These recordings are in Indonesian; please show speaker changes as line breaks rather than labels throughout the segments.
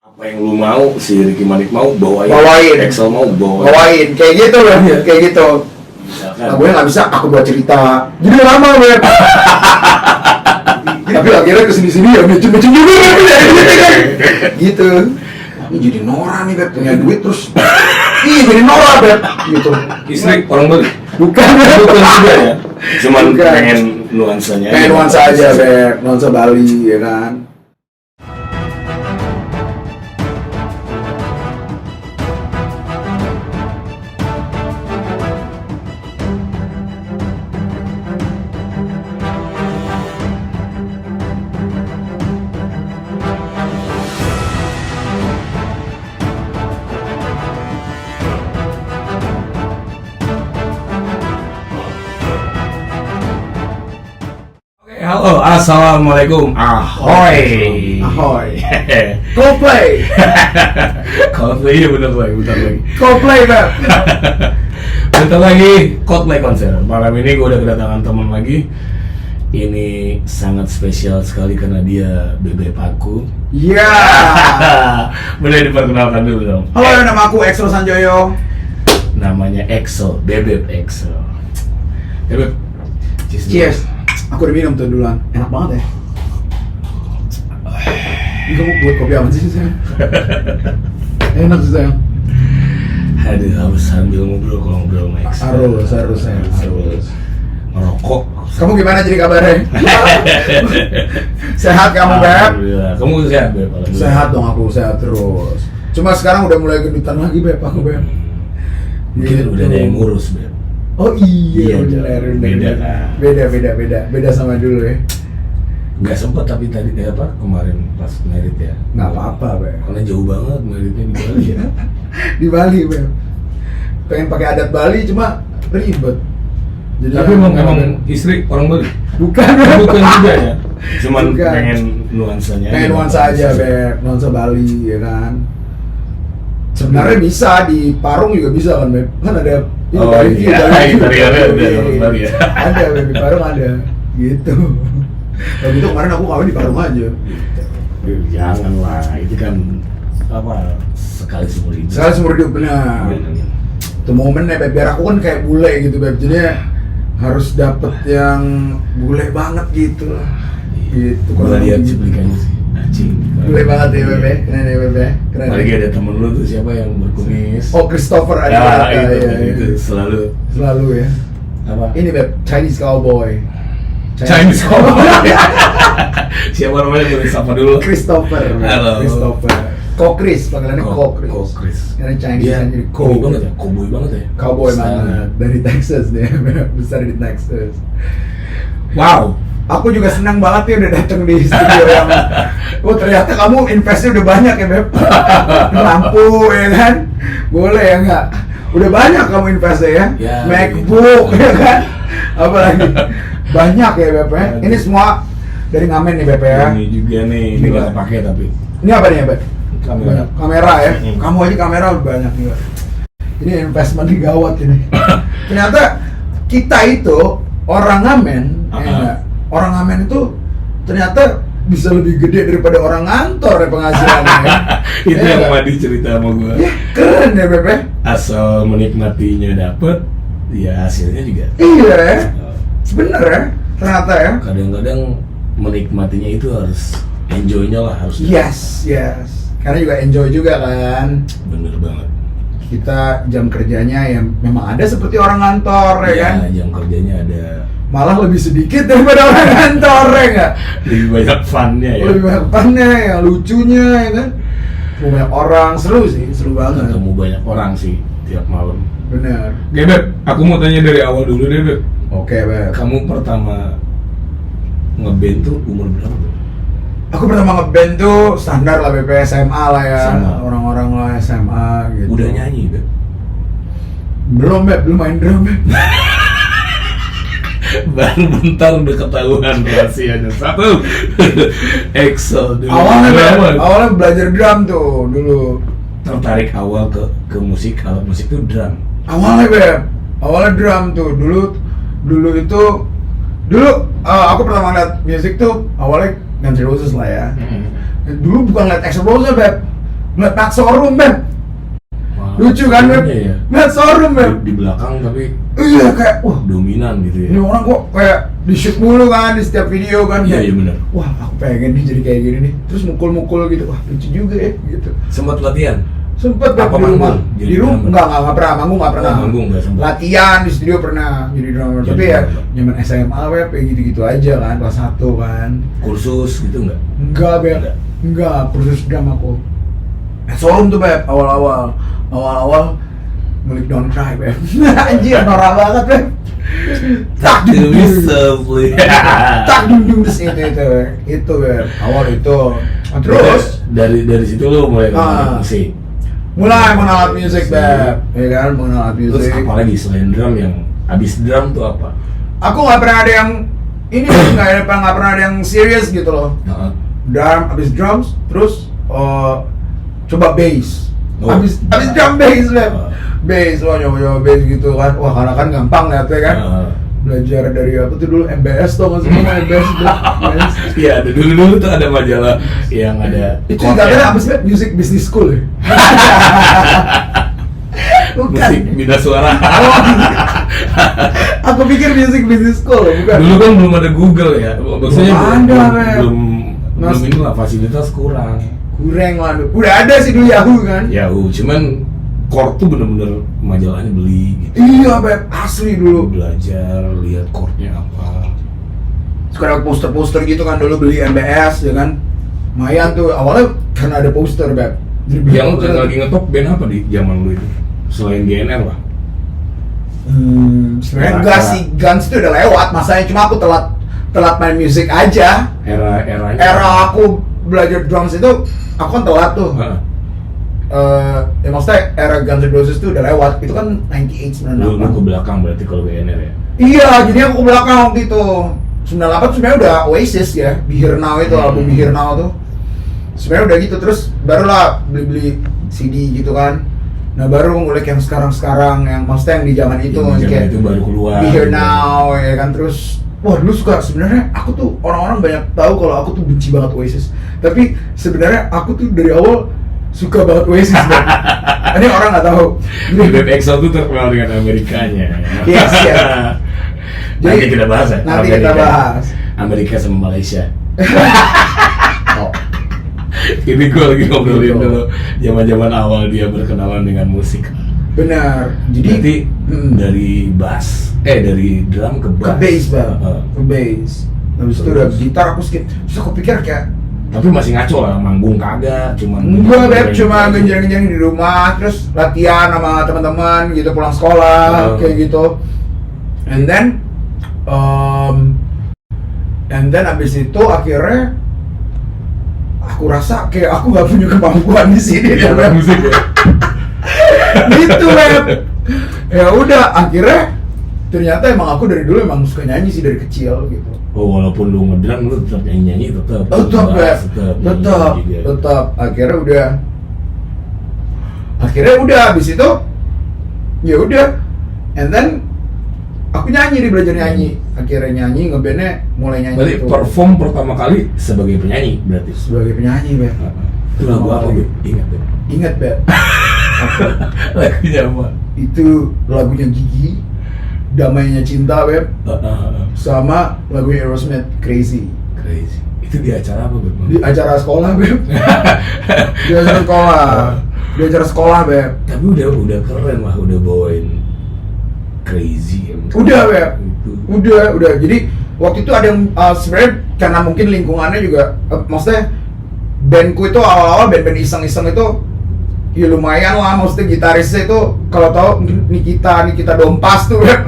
Apa yang lu mau, si Ricky Manik mau bawain. Excel mau
bawain kayak gitu loh, kayak gitu. Nah, gue nggak bisa, aku buat cerita jadi lama Beb. Tapi akhirnya kesini-sini ya mecun-mecun juga gitu. Ini jadi Nora nih Beb, punya duit terus jadi Nora Beb gitu.
Istri orang Bali?
Bukan
juga ya? Cuman
bukan.
pengen nuansanya.
Pengen nuansa aja Beb, nuansa Bali ya kan.
Halo, assalamualaikum, ahoy.
Coldplay
Coldplay, bentar lagi.
Coldplay Beb.
Bentar lagi Coldplay konser. Malam ini gue udah kedatangan teman lagi. Ini sangat spesial sekali karena dia bebek aku.
Iya.
Boleh diperkenalkan dulu dong.
Halo, nama aku Exo Sanjoyo.
Namanya Excel, bebek Excel. Bebek,
Cheers. Aku udah minum tuh duluan. Enak banget ya. Ini kamu buat kopi apa sih sayang? Enak sih sayang.
Hadir harus sambil ngobrol kalau ngobrol sama Excel.
Harus sayang.
Ngerokok.
Kamu gimana jadi kabarnya? Sehat kamu Beb?
Alhamdulillah. Kamu sehat Beb?
Sehat dong, aku sehat terus. Cuma sekarang udah mulai gendutan lagi Beb, aku Beb.
Mungkin udah ada yang ngurus Beb.
Oh iya,
Beda kan?
Beda sama dulu ya.
Nggak sempet tapi tadi kemarin pas merit ya.
Nggak apa-apa Beb.
Karena jauh banget meritnya di Bali ya.
Di Bali Beb. Pengen pakai adat Bali cuma ribet. Jadi
Tapi emang istri orang Bali?
Bukan
juga ya. Cuman
Bukan.
pengen nuansanya.
Pengen nuansa aja Beb, nuansa Bali ya kan. Sebenarnya bisa di Parung juga bisa kan Beb. Kan ada
Bali ada Bali ya.
Ada Beb, di Parung ada. Gitu. Kalau gitu kemarin aku kawin di Parung aja.
Jangan lah, itu kan sekali seumur hidup.
Sekali seumur hidup benar. Itu momennya Beb, biar aku kan kayak bule gitu Beb. Jadi harus dapet yang bule banget gitu lah. Gitu.
Gue lihat cuplikannya sih, anjing.
Bule banget ya Beb, keren ya Beb, keren.
Apalagi ada temen lu tuh siapa yang berkumis.
Oh, Christopher ada.
Itu selalu
ya.
Apa?
Ini Beb, Chinese cowboy.
Chinese cowboy. Siapa namanya? Boleh sapa dulu.
Christopher.
Halo.
Christopher. Chris, panggilannya Chris. Karena Chinese
Dia
kan jadi
cowboy banget ya, cowboy banget ya.
Cowboy banget. Dari Texas dia, besar di Texas.
Wow.
Aku juga senang banget ya udah datang di studio yang ternyata kamu investnya udah banyak ya Beb. Lampu ya kan, boleh ya nggak? Udah banyak kamu investnya ya, MacBook ya kan, apalagi banyak ya Beb ya. Ini semua dari Ngamen nih Beb ya.
Ini juga nih, ini nggak pakai tapi.
Ini apa nih ya Beb? Kamera ya. Kamu aja kamera udah banyak nih Beb. Ini investment gawat ini. Ternyata kita itu orang Ngamen, orang Ngamen itu ternyata bisa lebih gede daripada orang ngantor ya penghasilannya ya.
Itu yang Madi cerita sama gue.
Ya, keren ya Beb.
Asal menikmatinya dapet, ya hasilnya juga.
Iya ya, bener ya, ternyata ya.
Kadang-kadang menikmatinya itu harus enjoy-nya lah harus.
Yes. Karena juga enjoy juga kan.
Bener banget.
Kita jam kerjanya yang memang ada seperti orang ngantor ya kan.
Jam kerjanya ada.
Malah lebih sedikit daripada orang kantor ya nggak?
Lebih banyak fun-nya ya?
Lebih banyak fun-nya, yang lucunya ya kan? Banyak orang, seru banget.
Ketemu banyak orang sih tiap malam.
Bener.
Oke Beb, aku mau tanya dari awal dulu deh Beb.
Oke Beb.
Kamu pertama ngeband tuh umur berapa Beb?
Aku pertama ngeband tuh standar lah Beb, SMA lah ya.
Sama.
Orang-orang lah SMA gitu.
Udah nyanyi Beb?
Belum Beb, belum main drum Beb.
Baru bentar udah ketahuan rahasianya. Satu, Excel dulu.
Awalnya belajar drum tuh dulu.
Tertarik awal ke musik, alat musik tuh drum.
Awalnya Beb, awalnya drum tuh dulu itu aku pertama lihat musik tuh awalnya Guns N' Roses lah ya. Dulu bukan lihat Axl Rose Beb, ngeliat Matt Sorum, Beb. Lucu kan, Beb?
Ya.
Matt Sorum, Beb.
Di belakang tapi
Iya, kayak, wah,
dominan gitu ya.
ini orang kok kayak di-shoot mulu kan di setiap video kan.
Iya, iya benar.
Wah, aku pengen nih jadi kayak gini nih. Terus mukul-mukul gitu, wah lucu juga ya, gitu.
Sempat latihan?
Sempet Beb,
Apa
di rumah.
manggung? Jadi
Di rumah,
drummer?
enggak pernah, manggung enggak pernah.
Oh, manggung nggak sempet.
Latihan di studio pernah jadi drummer.
Jadi
Tapi ya,
drummer.
zaman SMA, Beb, kayak gitu-gitu aja kan, kelas 1 kan.
Kursus gitu nggak?
Enggak, Beb. Enggak, kursus drum aku. Sorum tuh, Beb, awal-awal. Awal-awal ngulik Don't Cry, Beb. Anjir, norak banget, Beb. Tak
To
dung
be
dung.
softly.
Tak dung dung terus itu, Beb. Awal itu. Nah, terus
dari situ lu mulai
Ah.
kenal musik.
mulai mengenal alat musik, Beb. Ya kan, mengenal alat
Terus
musik.
apa lagi selain drum yang abis drum tuh apa?
Aku nggak pernah ada yang ini nggak pernah ada yang serius gitu loh.
Heeh.
Drum, abis drums, terus coba bass.
Oh.
Abis drum bass, Beb.
Ah.
Bass, wah nyoba bass gitu kan. Wah, karena kan gampang lihatnya kan.
Heeh.
Belajar dari apa tuh dulu MBS tuh kan semua MBS Beb.
Iya, ada dulu tuh ada majalah yang ada
Itu
quote
katanya
ya.
apa sih, Beb? Music Business School ya? Bukan.
Musik bina suara.
Aku pikir Music Business School, bukan.
Dulu kan belum ada Google ya. Maksudnya
Belum ada, Beb.
belum ini lah, fasilitas kurang.
Kurang lah. Udah ada sih dulu Yahoo kan.
Yahoo, cuman chord tuh bener-bener majalahnya beli gitu.
Iya, Beb, asli dulu.
Belajar, lihat chordnya apa.
Sekarang poster-poster gitu kan dulu beli MBS ya kan. Lumayan tuh awalnya karena ada poster, Beb. Jadi beli
Yang
poster.
lagi ngetop band apa di zaman lu itu? Selain GNR lah.
Sebenarnya
Era-
enggak
era-
sih, Guns itu udah lewat masanya, cuma aku telat main musik aja.
Era-eranya.
Era aku belajar drums itu aku kan telat tuh.
Heeh.
Ya maksudnya era Guns N' Roses itu udah lewat. Itu kan 98,
Lu ke
98.
belakang berarti kalau GNR ya.
Iya, jadi aku ke belakang waktu itu. 98 sebenarnya udah Oasis ya, Be Here Now itu, album Be Here Now tuh. Sebenarnya udah gitu, terus barulah beli-beli CD gitu kan. Nah baru ngulik yang sekarang-sekarang, yang maksudnya yang di zaman itu,
Yang di zaman
kayak
itu baru keluar.
Be Here Now ya kan. Terus wah dulu suka, sebenarnya aku tuh, orang-orang banyak tahu kalau aku tuh benci banget Oasis. Tapi sebenarnya aku tuh dari awal suka banget Oasis, Beb. Ini orang nggak tahu.
Beb EXO tuh terkenal dengan Amerikanya.
Yes, yes.
Nanti
Jadi,
kita bahas ya.
nanti kita bahas.
Amerika sama Malaysia.
Oh.
Ini gue lagi ngobrolin
Gitu.
dulu zaman-zaman awal dia berkenalan dengan musik.
Benar. Jadi
Berarti dari bass, dari drum ke
ke
bass.
bass, Bang.
Heeh.
Ke bass. Habis itu udah gitar aku skip. Terus aku pikir kayak
Tapi masih ngaco lah, manggung kagak, cuman
enggak, Beb, cuma genjreng-genjreng di rumah, terus latihan sama teman-teman gitu, pulang sekolah, kayak gitu. And then abis itu akhirnya aku rasa kayak aku nggak punya kemampuan di sini
Iya,
ya, Beb.
musik ya.
Gitu, Beb. Ya udah, akhirnya ternyata emang aku dari dulu emang suka nyanyi sih dari kecil gitu.
Oh, walaupun lu ngedrum, lu tetap nyanyi-nyanyi tetap.
Tetap, Beb.
Tetap.
Tetap. Akhirnya udah abis itu ya udah, and then aku nyanyi, belajar nyanyi. Akhirnya nyanyi, ngebandnya mulai nyanyi.
Berarti
itu
perform pertama kali sebagai penyanyi berarti.
sebagai penyanyi, Beb.
Itu lagu apa, Beb? Ingat, Beb?
Ingat, Beb.
Lagunya apa?
Itu lagunya Gigi, Damainya Cinta, Beb, sama lagunya Aerosmith, Crazy.
Crazy. Itu di acara apa, Beb?
Di acara sekolah, Beb. Di acara sekolah. Di acara sekolah, Beb.
Tapi udah keren lah, udah bawain Crazy.
Udah, Beb.
Itu.
Udah. Jadi waktu itu ada yang sebenarnya karena mungkin lingkungannya juga, maksudnya bandku itu awal-awal band-band iseng-iseng itu ya lumayan lah, maksudnya gitarisnya itu kalau tahu mungkin Nikita Dompas tuh, Beb.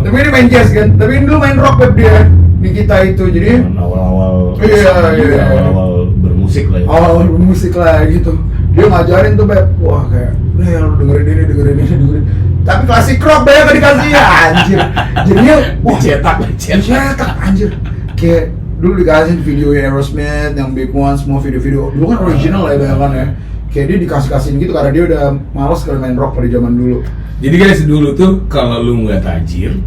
Tapi ini main jazz kan, tapi ini dulu main rock, Beb, dia Nikita itu. Jadi
Awal-awal
Iya.
awal bermusik lah ya.
awal musik lah gitu. Dia ngajarin tuh, Beb. Wah, kayak lu dengerin ini. Tapi klasik rock, Beb, gak dikasih ya, anjir. Jadinya wah, dicetak, anjir. Kayak dulu dikasih video Aerosmith, yang Big One, semua video-video. Dulu kan original lah ya, kan ya. Kayak dia dikasih-kasihin gitu karena dia udah males kalau main rock pada zaman dulu.
Jadi guys, dulu tuh kalau lu nggak tajir,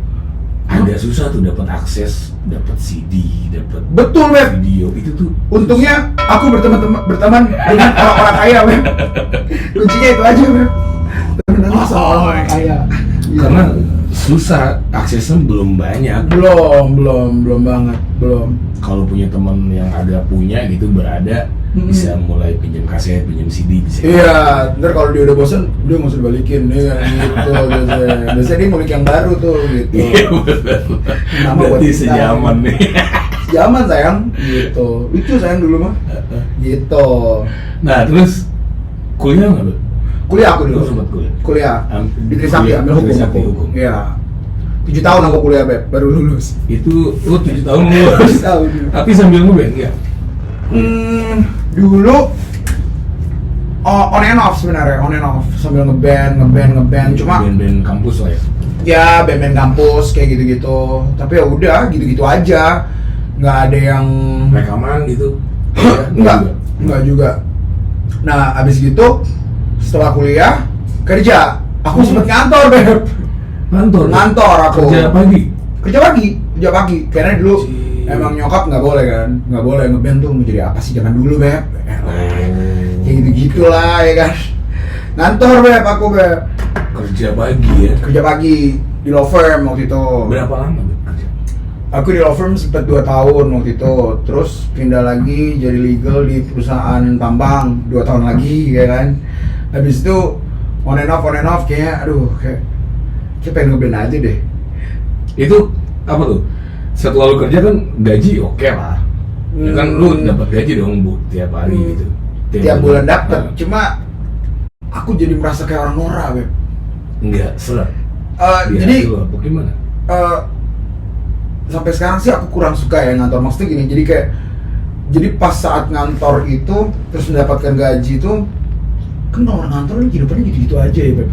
agak susah tuh dapat akses dapat CD, dapat
Betul, Beb.
video itu tuh.
Untungnya aku berteman dengan orang-orang kaya, Beb. Kuncinya itu aja, Beb. Temen sama orang kaya.
Karena susah, aksesnya belum banyak.
Belum banget, belum.
Kalau punya teman yang ada punya gitu berada, bisa mulai pinjam kaset, pinjam CD, bisa.
Iya, ntar kalau dia udah bosan, udah nggak usah dibalikin, ya kan, gitu. Biasanya dia ngulik yang baru tuh, gitu.
Iya betul.
Nama buat
Berarti
kita.
sejaman nih.
Zaman sayang, gitu. Lucu sayang dulu mah, gitu.
Nah terus kuliah nggak lu?
Kuliah aku dulu.
Lu sempat kuliah?
Di Trisakti ambil hukum.
Trisakti hukum.
Iya. 7 tahun aku kuliah, Beb, baru lulus.
Itu lu 7 tahun lulus.
7 tahun.
Tapi sambil ngeband nggak?
Dulu on and off sebenarnya, on and off sambil ngeband. Cuma
band kampus lah ya.
ya band kampus kayak gitu-gitu. Tapi ya udah gitu-gitu aja. Nggak ada yang
Rekaman gitu?
Enggak juga. Nah, abis gitu setelah kuliah kerja. Aku sempet ngantor, Beb. Ngantor aku.
Kerja pagi?
Kerja pagi. Karena dulu emang nyokap nggak boleh kan, nggak boleh ngeband tuh menjadi apa sih zaman dulu, Beb. Kayak gitu-gitulah ya kan. Ngantor, Beb, aku, Beb.
Kerja pagi ya?
Kerja pagi di law firm waktu itu.
Berapa lama Beb kerja?
Aku di law firm sempat 2 tahun waktu itu. Terus pindah lagi jadi legal di perusahaan tambang 2 tahun lagi ya kan. Habis itu on and off kayaknya aduh kayak pengen ngeband aja deh.
Itu apa tuh? Setelah lu kerja kan gaji oke lah. Ya kan lu dapat gaji dong Bu tiap hari gitu.
Tiap bulan dapat. Cuma aku jadi merasa kayak orang norak, Beb.
Enggak, seret.
Jadi
apa gimana?
Sampai sekarang sih aku kurang suka ya ngantor. Maksudnya gini, jadi pas saat ngantor itu terus mendapatkan gaji itu kan orang ngantor ini kehidupannya gitu-gitu aja ya, Beb.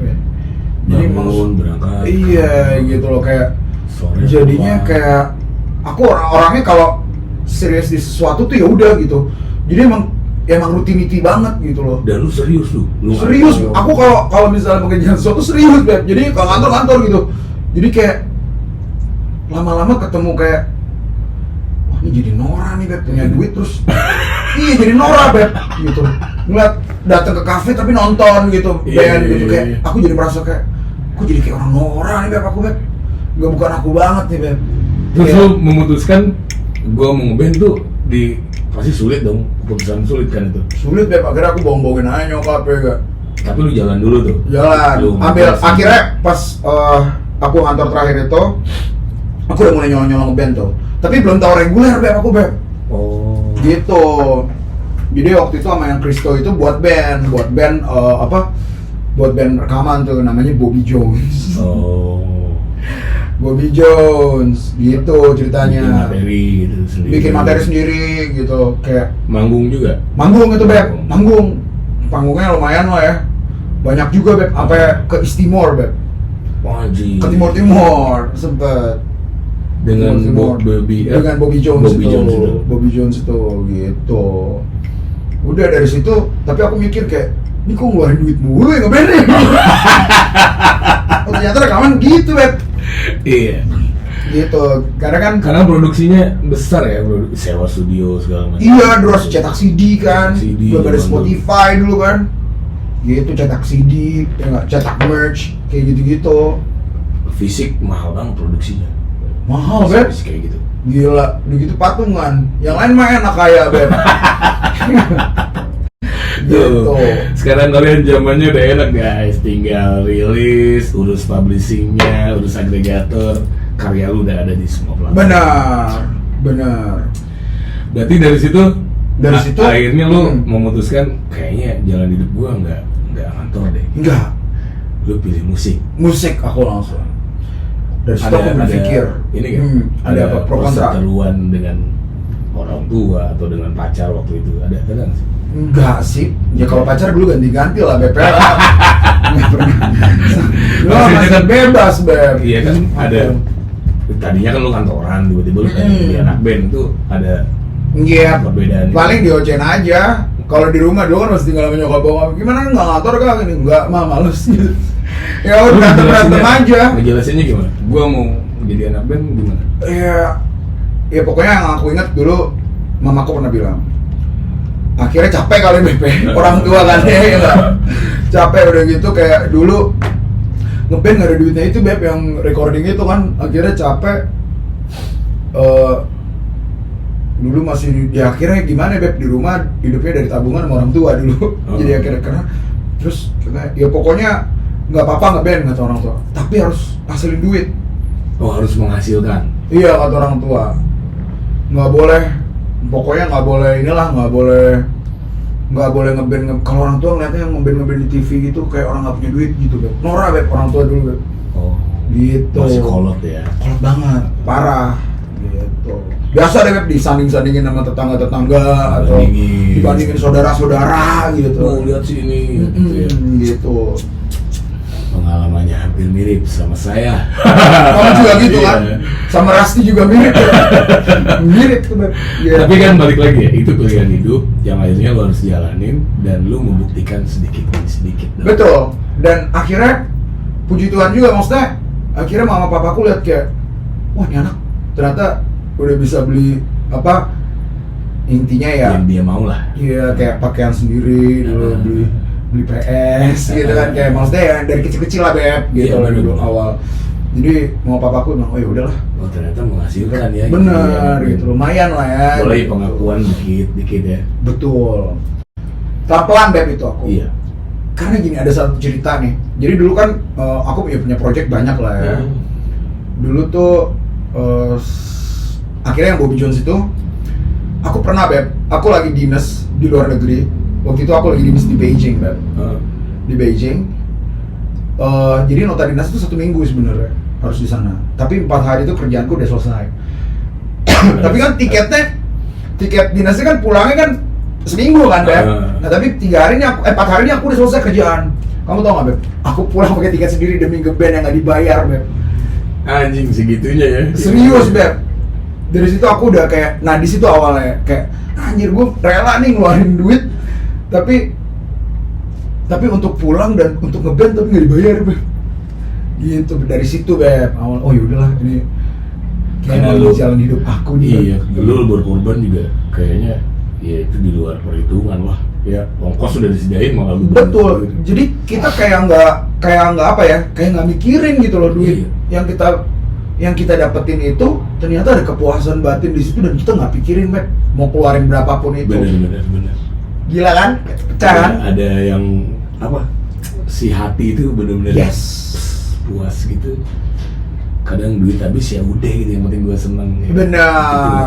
Jadi
bangun, berangkat.
Iya, gitu loh kayak
Sore
jadinya
pulang.
kayak aku orangnya kalau serius di sesuatu tuh ya udah gitu. Jadi emang rutinity banget gitu loh.
Dan lu serius lu?
Serius, aku kalau misalnya mengerjakan sesuatu serius, Beb. Jadi kalau kantor gitu. Jadi kayak lama-lama ketemu kayak wah ini jadi Nora nih, Beb, punya duit terus iya jadi Nora, Beb, gitu. Ngeliat datang ke kafe tapi nonton gitu, band gitu kayak aku jadi merasa kayak aku jadi kayak orang Nora nih, Beb, aku, Beb. Gak bukan aku banget nih, Beb.
Terus lu memutuskan gua mau ngeband tuh pasti sulit dong, keputusan sulit kan itu.
Sulit, Beb, akhirnya aku bohong-bohongin aja nyokap ya gak.
Tapi lu jalan dulu tuh.
Jalan,
Lu
ambil
motivasi.
akhirnya pas aku ngantor terakhir itu aku udah mulai nyolong-nyolong ngeband tuh. Tapi belum tahu reguler, Beb, aku, Beb.
Oh.
Gitu. Jadi waktu itu sama yang Kristo itu buat band rekaman tuh namanya Bobby Jones.
Oh.
Bobby Jones gitu ceritanya.
Bikin materi
Bikin materi
sendiri.
sendiri gitu, kayak
Manggung juga.
manggung itu, Beb. Manggung. Panggungnya lumayan lah ya. Banyak juga, Beb, sampai ke East Timor, Beb.
Wajib.
Ke Timor sempet.
Dengan
Timor. Dengan Bobby Jones itu. Bobby Jones itu gitu. Udah dari situ, tapi aku mikir kayak ini kok ngeluarin duit mulu ya ngeband nih. Oh, ternyata rekaman gitu, Beb.
Iya.
Gitu,
Karena produksinya besar ya, sewa studio segala macam.
Iya, dulu harus cetak CD kan.
CD,
Belum ada
zaman
Spotify dulu kan. Gitu, cetak CD, ya nggak, cetak merch, kayak gitu-gitu.
Fisik mahal banget produksinya.
Mahal, Beb.
Fisik kayak gitu.
Gila, begitu patungan. Yang lain mah enak kaya, Beb. Gitu.
Tuh, sekarang kalian zamannya udah enak guys, tinggal rilis, urus publishingnya, urus agregator, karya lu udah ada di semua platform.
Benar.
Berarti dari situ akhirnya lu
Hmm.
memutuskan kayaknya jalan hidup gua nggak ngantor deh.
Enggak,
Lu pilih musik.
aku langsung. Dari situ aku berpikir,
ini kan
ada apa pro kontra?
perseteruan dengan orang tua atau dengan pacar waktu itu ada nggak sih?
Enggak sih, ya kalau pacar dulu ganti-ganti lah, Beb. Nggak pernah. Lu
Maksudnya
masih
kan-
bebas, Beb.
Iya kan ada. Tadinya kan lu kantoran, tiba-tiba lu pengen jadi anak band itu ada
Iya,
perbedaan.
paling diocein aja. Kalau di rumah dulu kan masih tinggal sama nyokap bokap. Gimana nggak ngantor kah? Gini, enggak, mah males gitu. Ya
Lu
udah berantem aja.
ngejelasinnya gimana? Gua mau jadi anak band gimana?
Ya Ya pokoknya yang aku ingat dulu mamaku pernah bilang, akhirnya capek kali Beb, orang tua kan ya nggak? Capek udah gitu kayak dulu ngeband nggak ada duitnya itu Beb, yang recording itu kan akhirnya capek. Dulu masih ya akhirnya gimana Beb, di rumah hidupnya dari tabungan sama orang tua dulu. Jadi akhirnya karena terus ya pokoknya nggak apa-apa ngeband kata orang tua, tapi harus hasilin duit.
Oh, harus menghasilkan.
Iya kata orang tua, nggak boleh, pokoknya nggak boleh inilah, nggak boleh ngeband. Kalau orang tua ngeliatnya yang ngeband di TV gitu kayak orang nggak punya duit gitu Beb. Norak Beb orang tua dulu Beb.
Oh,
Gitu.
masih kolot ya.
Kolot banget, parah. Gitu. Biasa deh Beb, disanding-sandingin sama tetangga-tetangga atau dibandingin saudara-saudara gitu.
Oh, lihat sih ini.
Gitu.
Pengalamannya hampir mirip sama saya.
Kamu juga gitu kan?
Iya.
Sama Rasti juga mirip. Mirip tuh Beb. Iya.
Tapi kan balik lagi ya, itu pilihan hidup yang akhirnya lo harus jalanin dan lo membuktikan sedikit demi sedikit.
Betul. Dan akhirnya puji Tuhan juga, maksudnya akhirnya mama papaku lihat kayak, wah ini anak ternyata udah bisa beli apa, intinya ya
Yang dia mau lah.
iya kayak pakaian sendiri dulu, beli PS gitu kan, kayak maksudnya ya dari kecil-kecil lah Beb gitu
Iya,
lah dulu
bener.
awal. Jadi mau papaku bilang, oh ya udahlah,
Oh, ternyata menghasilkan ya.
bener
gitu,
gitu, lumayan lah ya.
Boleh
gitu.
pengakuan dikit-dikit ya.
Betul. Pelan-pelan Beb itu aku.
Iya.
Karena gini, ada satu cerita nih. Jadi dulu kan aku punya project banyak lah ya. Dulu tuh akhirnya yang Bobby Jones itu, aku pernah Beb, aku lagi dinas di luar negeri. Waktu itu aku lagi dinas di Beijing Beb. Di Beijing. Jadi nota dinas itu 1 minggu sebenarnya harus di sana. Tapi 4 hari itu kerjaanku udah selesai. Tapi kan tiket dinasnya kan pulangnya kan seminggu kan Beb. Nah tapi 4 hari ini aku udah selesai kerjaan. Kamu tau gak Beb? Aku pulang pakai tiket sendiri demi ngeband yang gak dibayar Beb.
Anjing segitunya ya.
Serius Beb. Dari situ aku udah kayak, nah di situ awalnya kayak anjir gue rela nih ngeluarin duit, tapi untuk pulang dan untuk ngeband tapi nggak dibayar Beb. Gitu dari situ Beb awal, oh yaudahlah ini
Karena
kayak
lu-
jalan hidup aku nih.
Iya, lu berkorban juga kayaknya ya itu di luar perhitungan lah. Ya, ongkos sudah disediain malah lu
Betul.
gitu.
Jadi kita kayak nggak apa ya, kayak nggak mikirin gitu loh duit
Iya.
yang kita dapetin itu ternyata ada kepuasan batin di situ dan kita nggak pikirin Beb mau keluarin berapapun itu.
Bener.
Gila kan? Pecah kan?
Ada yang apa? Si hati itu bener-bener
Yes.
puas gitu. Kadang duit habis ya udah gitu, yang penting gua seneng. Ya.
Benar.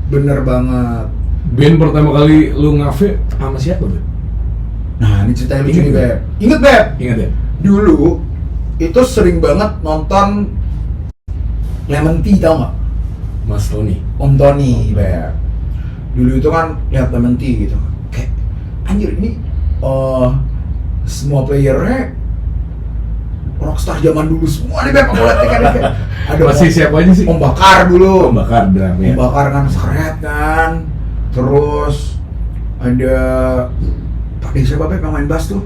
Bener banget.
Band pertama kali lu ngafe sama siapa, Beb?
Nah, ini cerita yang lucu
Ingat
nih,
nggak?
Beb. Ingat, Beb?
Ingat ya?
Dulu itu sering banget nonton Lemon Tea, tau nggak?
Mas Tony.
Om Tony, Beb. Dulu itu kan lihat Lemon Tea gitu. Kayak anjir ini semua playernya rockstar zaman dulu semua nih Beb. Aku lihat kan kayak ada
Masih siapa aja sih?
Om Bakar dulu.
Om Bakar drum ya.
Om Bakar kan seret kan. Terus ada Pak siapa Beb yang main bass tuh?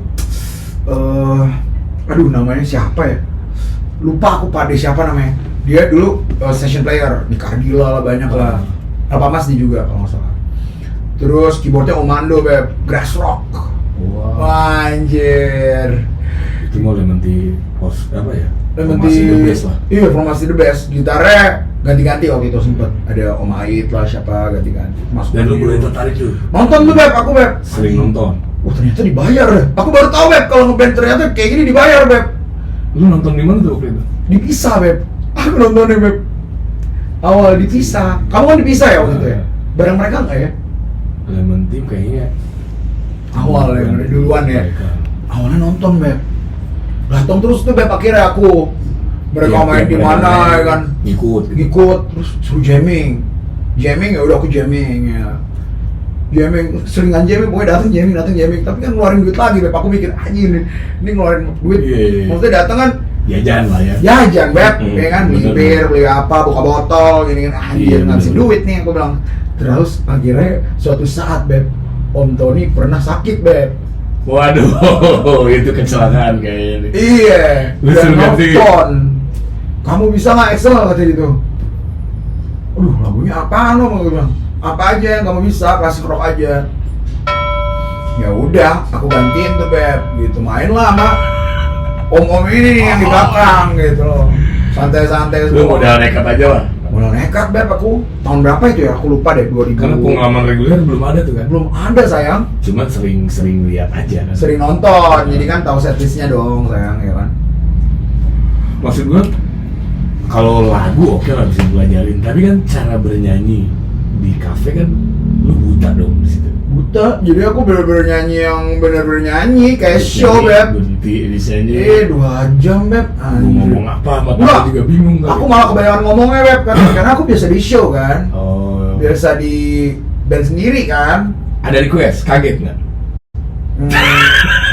Aduh namanya siapa ya? Lupa aku Pak siapa namanya. Dia dulu session player di Cardilla lah, banyak lah. Apa Mas di juga kalau nggak salah. Terus keyboardnya Om Mando Beb, Grass Rock.
Wow.
Wah, anjir.
Itu mau Lemon Tea post apa ya?
Lemon
Formasi
Tea-
the best lah.
Iya, formasi the best. Gitarnya ganti-ganti waktu itu sempet. Ada Om Ait lah siapa ganti-ganti. Mas
Dan lu
Budio.
mulai tertarik tuh.
Nonton tuh Beb, aku Beb.
Sering nonton.
Wah ternyata dibayar ya. Aku baru tahu Beb kalau ngeband ternyata kayak gini dibayar Beb.
Lu nonton di mana tuh waktu itu?
Dipisah Beb. Aku nontonnya Beb. Awal dipisah. Kamu kan dipisah ya waktu itu ya? Bareng mereka nggak ya?
Lemon Tea kayaknya
Awal ya, dari duluan ya.
Mereka.
Awalnya nonton Beb. Datang terus tuh Beb akhirnya aku. Mereka
Iya,
main di
mereka
mana
main.
ya kan?
Ngikut gitu.
Ngikut terus suruh jamming ya udah aku jamming ya, jamming seringan jamming pokoknya datang jamming tapi kan ngeluarin duit lagi Beb. Aku mikir anjir ini ngeluarin duit.
Iya.
Maksudnya datang kan
Jajan lah ya.
jajan Beb, ya kan beli
bener.
bir, beli apa, buka botol gini kan anjir
Iya,
ngabisin
bener.
duit nih aku bilang. Terus akhirnya suatu saat Beb Om Tony pernah sakit Beb.
Waduh, itu kecelakaan kayaknya nih.
Iya,
Lu
dan
suruh ganti.
nonton. Kamu bisa nggak Excel katanya gitu? aduh lagunya apaan lo, gue bilang apa aja yang kamu bisa, klasik rock aja. Ya udah, aku gantiin tuh Beb, gitu main lah sama om-om ini nih yang di belakang gitu loh, santai-santai.
Lu modal nekat aja lah.
Modal nekat Beb, aku tahun berapa itu ya, aku lupa deh, 2000.
Karena pengalaman reguler belum ada tuh kan.
Belum ada sayang.
Cuma sering lihat aja kan.
Sering nonton, jadi kan tahu setlistnya dong sayang, ya kan.
Maksud gue, kalau lagu oke lah bisa belajarin, tapi kan cara bernyanyi di kafe kan lu buta dong di situ.
Buta, jadi aku bener-bener nyanyi yang bener-bener nyanyi kayak show Beb.
Berhenti di sini.
2 jam Beb.
Mau ngomong apa, mata
Enggak,
juga bingung kan.
aku malah kebanyakan ngomongnya Beb kan, karena aku biasa di show kan.
Oh.
Biasa di band sendiri kan.
Ada request, kaget nggak?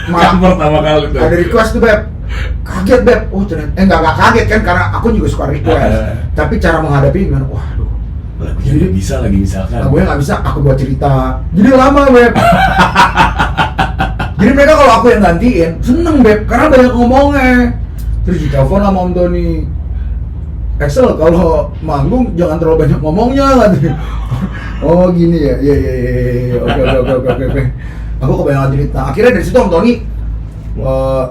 Malah
Kan pertama kali tuh.
ada request tuh Beb. Kaget Beb. Oh ternyata enggak kaget kan, karena aku juga suka request. Tapi cara menghadapi gimana? Waduh.
Lagunya nggak bisa lagi misalkan.
Lagunya nggak bisa, aku buat cerita. Jadi lama Beb. Jadi mereka kalau aku yang gantiin seneng Beb, karena banyak ngomongnya. Terus ditelepon sama Om Tony, Excel kalau manggung jangan terlalu banyak ngomongnya katanya. Oh gini ya, iya. Oke. Aku kebanyakan cerita. Akhirnya dari situ Om Tony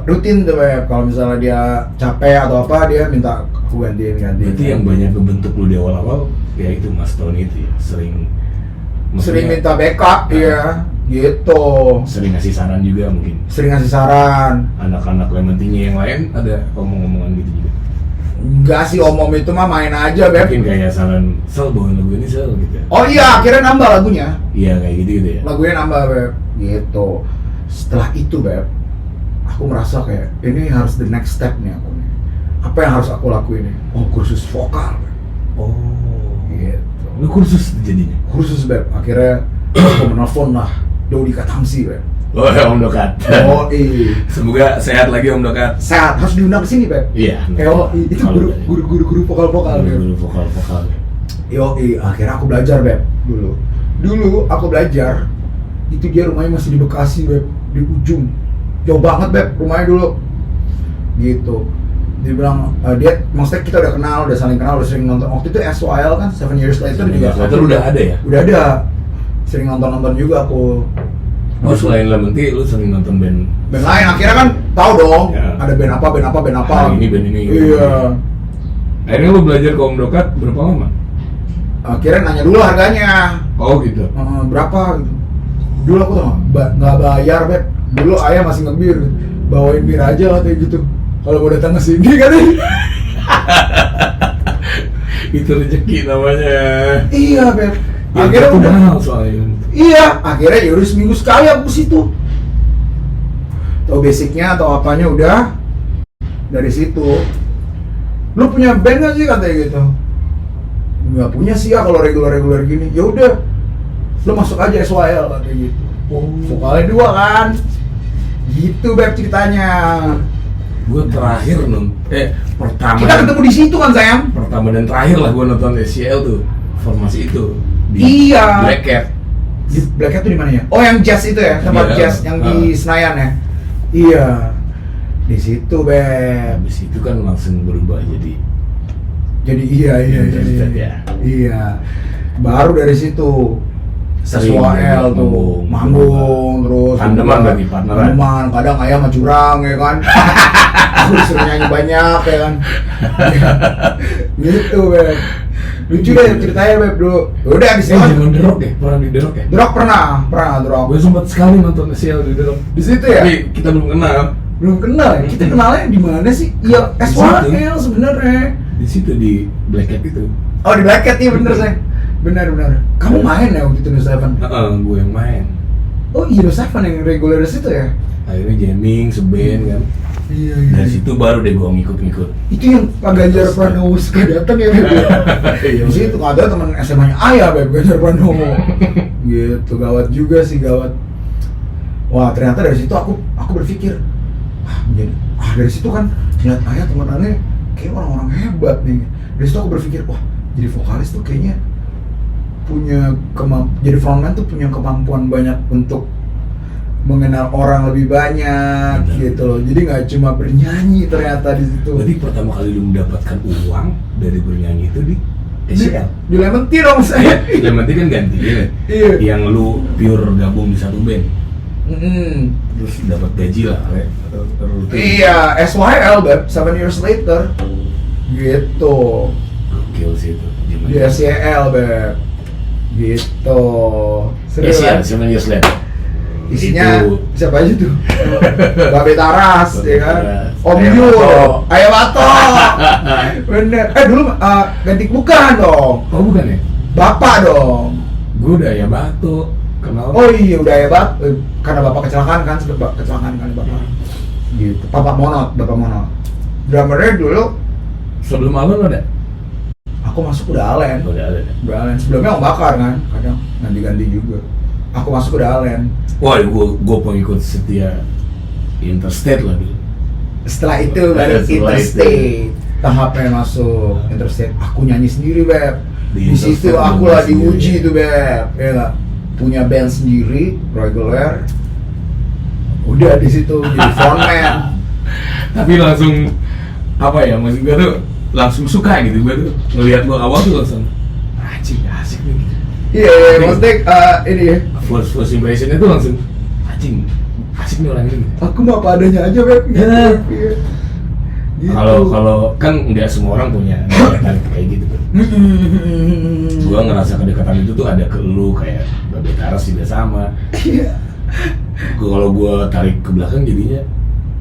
rutin tuh Beb, kalau misalnya dia capek atau apa dia minta aku gantiin.
Berarti yang banyak kebentuk lu di awal-awal ya itu Mas Tony itu ya, sering
minta backup, iya gitu.
Sering ngasih saran juga mungkin.
Sering ngasih saran.
Anak-anak Lementinya yang lain ada omong-omongan gitu juga.
Enggak sih, om itu mah main aja Beb.
Mungkin kayak saran, Sel bawain lagu ini Sel gitu.
Oh iya, akhirnya nambah lagunya.
Iya kayak gitu ya.
Lagunya nambah Beb, gitu. Setelah itu Beb, aku merasa kayak ini harus the next step nih aku nih. Apa yang harus aku lakuin nih? Oh kursus vokal Beb.
Oh
Gitu.
lu kursus jadinya?
Kursus Beb, akhirnya aku menelpon lah Dodi Katamsi Beb.
Oh ya Om Dokat.
Oh iya.
Semoga sehat lagi Om Dokat.
Sehat, harus diundang ke sini Beb.
Iya.
Itu guru vokal-vokal Beb.
Guru vokal.
Yoi, akhirnya aku belajar Beb dulu aku belajar itu dia rumahnya masih di Bekasi Beb, di ujung jauh banget Beb rumahnya dulu gitu. Dia bilang dia maksudnya kita udah kenal, udah saling kenal, udah sering nonton. Waktu itu SYL kan 7 Years Later juga
udah ada ya?
udah ada, sering nonton juga aku.
Oh selain Lementi lu sering nonton band
Lain akhirnya kan tahu dong
ya.
ada band apa.
Ini band ini.
Iya.
Akhirnya lu belajar ke Om Dokat berapa lama?
Akhirnya nanya dulu harganya.
Oh gitu.
Berapa gitu. Dulu aku tuh nggak bayar Beb. Dulu ayah masih ngebir, bawain bir aja katanya gitu. Kalau mau datang ke sini katanya.
Itu rezeki namanya.
Iya Beb.
Akhirnya udah mahal soalnya.
Iya, akhirnya ya udah seminggu sekali aku ke situ. Tahu basicnya atau apanya udah dari situ. Lu punya band nggak sih katanya gitu? Nggak punya sih ya kalau reguler gini. Ya udah, lu masuk aja SYL katanya gitu.
Oh.
Vokalnya 2 kan. Gitu Beb ceritanya.
Gue terakhir pertama.
Kita ketemu di situ kan sayang.
Pertama dan terakhir lah gue nonton SCL tuh formasi itu.
Iya.
Black Cat.
Di Black Cat tuh di mana ya? Oh yang jazz itu ya, tempat
Iya.
jazz yang di Senayan ya. Iya. Di situ Beb.
Habis itu kan langsung berubah jadi
Iya.
ya.
Iya. Baru dari situ
Sering
SYL tuh manggung terus
tandeman berarti partneran.
Tandeman, kadang ayam mah curang ya kan. Aku disuruh nyanyi banyak ya kan. Gitu Beb. Lucu deh ceritanya Beb dulu. Udah di sini.
Jangan The Rock ya? Pernah di The Rock ya?
The Rock pernah The Rock.
Gue sempat sekali nonton SCL di The Rock.
Di situ ya?
Tapi kita belum kenal.
Belum kenal ya? Kita kenalnya di mana sih? Iya,
Di
SYL sebenarnya.
Di situ di Black Cat itu.
Oh di Black Cat iya bener saya. Benar. Kamu main ya waktu itu No Seven?
Gue yang main.
Oh iya No Seven yang reguler situ ya?
Akhirnya jamming, seband kan.
Iya.
Dari situ baru deh gue ngikut-ngikut.
Itu yang Pak Ganjar Pranowo suka datang ya Beb?
Iya,
Di situ ada teman SMA-nya Ayah Beb, Ganjar Pranowo. Gitu, gawat juga sih, gawat. Wah ternyata dari situ aku berpikir dari situ kan lihat Ayah teman-temannya kayak orang-orang hebat nih. Dari situ aku berpikir wah jadi vokalis tuh kayaknya punya jadi frontman tuh punya kemampuan banyak untuk mengenal orang lebih banyak.
Benar.
Gitu loh. Jadi nggak cuma bernyanyi ternyata di situ.
Berarti pertama kali lu mendapatkan uang dari bernyanyi itu di SCL.
Di Lemon Tea dong saya.
Lemon Tea kan ganti ya.
Iya.
Yang lu pure gabung di satu band.
Mm-mm.
Terus dapat gaji lah, rutin.
Iya, SYL Beb, 7 years later. Gitu.
Gokil sih itu.
Di SYL Beb. Gitu. Seru
SCL,
kan?
7 years later.
Isinya
Itu.
siapa aja tuh? Babe Taras,
Babe
ya kan?
Taras.
Om
Ayah
Yul,
Bato.
Ayah Bato. Bener. Dulu ganti bukan dong.
Oh bukan ya?
Bapak dong.
Gue udah ya Bato. Kenal.
Oh iya udah Ayah Bato. Karena bapak kecelakaan kan, sebab kecelakaan kan bapak. Gitu. Bapak Monot. Drummernya dulu
Sebelum Alon ada?
aku masuk udah Alen.
Udah ada.
Udah Alen. Sebelumnya Om Bakar kan, kadang ganti-ganti juga. Aku masuk udah Alen.
Wah, gue pengikut setia Interstate lah dulu.
Setelah itu baru
Setelah
Interstate. Tahapnya masuk Interstate. Aku nyanyi sendiri Beb.
Di
Di situ
Interstate
aku
nyanyi
lagi
sendiri.
uji tuh Beb. Ya nggak? Punya band sendiri, reguler. Udah di situ jadi frontman.
Tapi langsung apa ya, maksud gue tuh langsung suka gitu. Gue tuh ngelihat gue awal tuh langsung anjing asik nih gitu.
Iya, maksudnya ini ya.
First impressionnya tuh langsung anjing asik nih orang ini.
Aku mau apa adanya aja Beb.
Ya.
Iya. Gitu.
Kalau kan nggak semua orang punya kedekatan kayak gitu kan. Gua ngerasa kedekatan itu tuh ada ke lu kayak Babe Taras juga sama.
Iya.
Kalau gua tarik ke belakang jadinya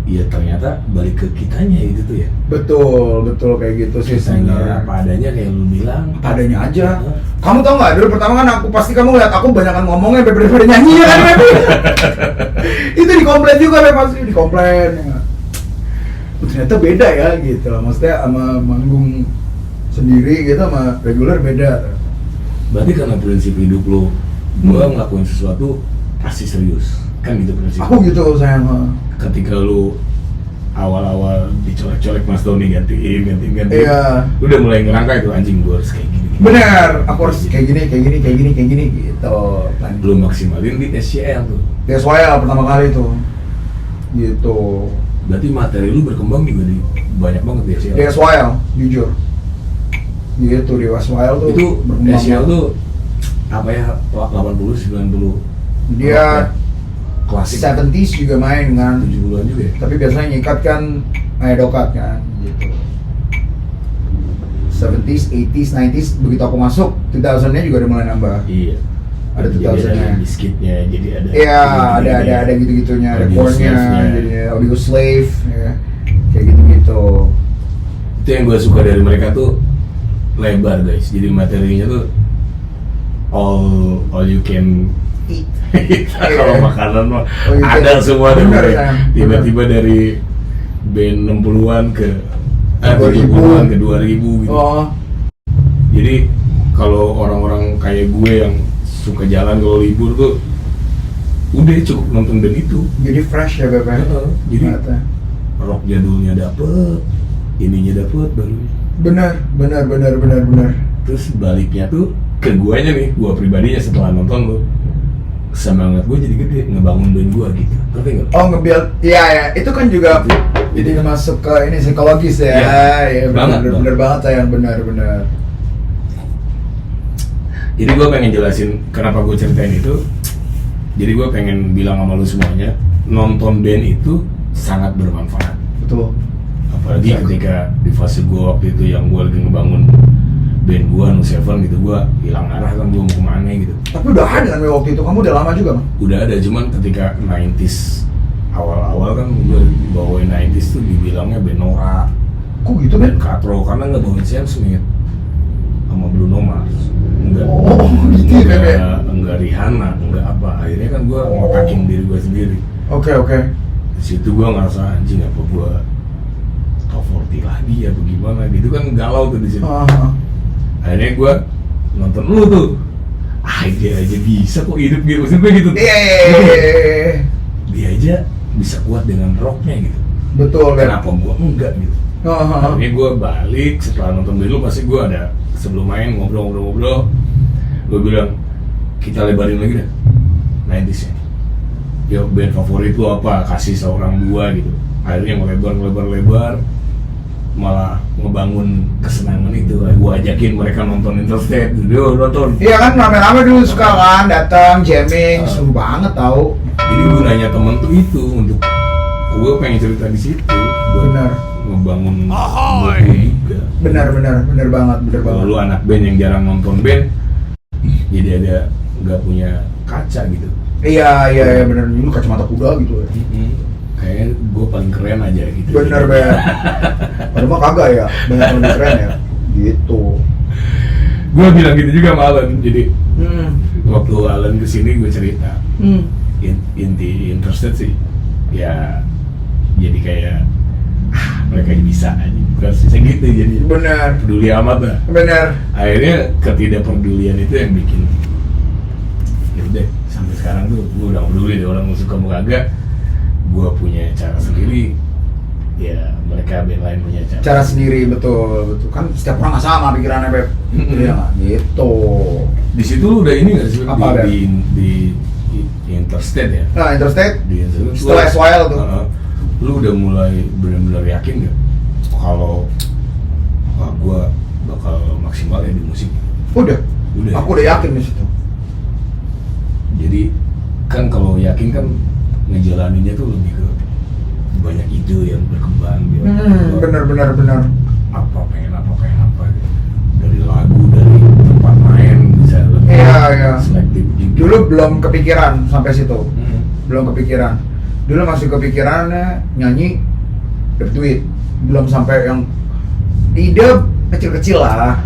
ya ternyata balik ke kitanya gitu tuh ya.
Betul kayak gitu sih
Kitanya
sebenarnya.
apa adanya kayak lu bilang.
Apa adanya aja.
Heeh.
Kamu tau nggak? Dulu pertama kan aku pasti kamu lihat aku banyakan ngomongnya daripada nyanyi ya kan Beb? Itu dikomplain juga Beb, pasti dikomplain. Ya. Ternyata beda ya gitu lah. Maksudnya sama manggung sendiri gitu sama reguler beda.
Berarti karena prinsip hidup lu, gua ngelakuin sesuatu pasti serius. Kan gitu prinsip.
Aku gitu sayang.
Ketika lu awal-awal dicolek-colek Mas Doni gantiin.
Iya.
Lu udah mulai ngerangka itu anjing gua harus kayak gini.
Bener, aku harus kayak gini gitu.
Belum maksimalin di SCL tuh.
That's why pertama kali tuh. Gitu.
Berarti materi lu berkembang juga di banyak banget di SCL.
Di SYL, jujur. Gitu di SYL tuh
Itu
berkembang
SCL
banget.
tuh apa ya 80 90
Dia
klasik
70s juga main kan.
70-an juga ya.
Tapi biasanya nyikat kan dokat kan gitu. 70s, 80s, 90s begitu aku masuk 2000-nya juga udah mulai nambah.
Iya.
Ada
Jadi
2000-nya.
ada biskitnya, jadi ada.
Iya,
gini-gini.
ada gitu-gitunya, ada
Audio
chordnya,
slave-nya.
jadi audio slave ya. Kayak gitu-gitu.
Itu yang gue suka dari mereka tuh lebar guys. Jadi materinya tuh all you can eat. Kalau makanan mah
All you can
ada
eat.
semua deh.
Bener,
Bro.
sayang.
Tiba-tiba dari band 60-an ke 70-an ke 2000 gitu.
Oh,
Jadi kalau orang-orang kayak gue yang suka jalan kalau libur tuh udah cukup nonton band itu.
jadi fresh ya Beb.
Jadi
Ternyata.
rock jadulnya dapet, ininya dapet barunya.
Bener.
Terus baliknya tuh ke guanya nih, gua pribadinya setelah nonton lu semangat gue jadi gede ngebangun band gua gitu. Ngerti nggak?
Oh nge-build, iya itu kan juga jadi masuk ke ini psikologis ya.
Iya.
Bener banget sayang, bener.
Jadi gua pengen jelasin kenapa gue ceritain itu. Jadi gua pengen bilang sama lu semuanya, nonton band itu sangat bermanfaat.
Betul.
Apalagi ketika di fase gua waktu itu yang gua lagi ngebangun band gua No Seven gitu, gua hilang arah kan, gua mau kemana gitu.
Tapi udah ada kan waktu itu, kamu udah lama juga Bang?
Udah ada, cuman ketika 90s awal-awal kan gua bawain 90s tuh dibilangnya band Nora,
Kok gitu
band
Ben?
Katro, karena nggak bawain Sam Smith sama Bruno Mars, enggak,
Oh gitu ya Ben?
enggak Rihanna, enggak apa. Akhirnya kan gua ngotakin diri gua sendiri.
Oke.
Di situ gua ngerasa anjing apa gua top 40 lagi ya bagaimana gitu kan, galau tuh di situ. Akhirnya gue nonton lu tuh, dia aja bisa kok hidup gitu, maksud gue gitu. Dia aja bisa kuat dengan rocknya gitu.
Betul Ben.
Kenapa gue enggak gitu? Akhirnya gue balik setelah nonton dulu, pasti gue ada sebelum main ngobrol. Gue bilang kita lebarin lagi deh 90s nya. Ya band favorit lu apa? Kasih seorang dua gitu. Akhirnya ngelebar. malah ngebangun kesenangan itu. Gue ajakin mereka nonton Interstate, dia nonton.
Iya kan, rame-rame dulu suka kan datang jamming, seru banget tau.
Jadi gunanya temen tuh itu untuk gue pengen cerita di situ.
Benar.
Ngebangun mood juga.
Benar banget.
Kalau lu anak band yang jarang nonton band, jadi ada nggak punya kaca gitu.
Iya benar, dulu kacamata kuda gitu.
Kayaknya gue paling keren aja gitu.
Bener banget. Padahal mah kagak ya, banyak yang lebih keren ya. Gitu.
Gue bilang gitu juga sama Alan. Jadi waktu Alan kesini gue cerita inti Interstate sih, ya jadi kayak mereka bisa aja, bukan sih gitu. Jadi
benar.
Peduli amat lah.
Benar.
Akhirnya ketidakpedulian itu yang bikin ya udah sampai sekarang tuh gue udah peduli deh orang mau suka mau kagak. Gue punya cara sendiri, ya mereka band lain punya cara
sendiri, betul kan setiap orang nggak sama pikirannya Beb. Iya nggak gitu.
Di situ lu udah ini nggak sih
apa,
di Interstate ya?
Nah Interstate
di Interstate
setelah SYL tuh
lu udah mulai benar-benar yakin nggak kalau gue bakal maksimal ya di musik?
Udah aku udah yakin di situ.
Jadi kan kalau yakin kan ngejalaninnya tuh lebih ke banyak ide yang berkembang gitu.
Benar.
Pengen apa gitu. Dari lagu, dari tempat main bisa lebih selektif juga.
Dulu belum kepikiran sampai situ. Belum kepikiran. Dulu masih kepikirannya nyanyi dapet duit. Belum sampai yang ide kecil-kecil lah.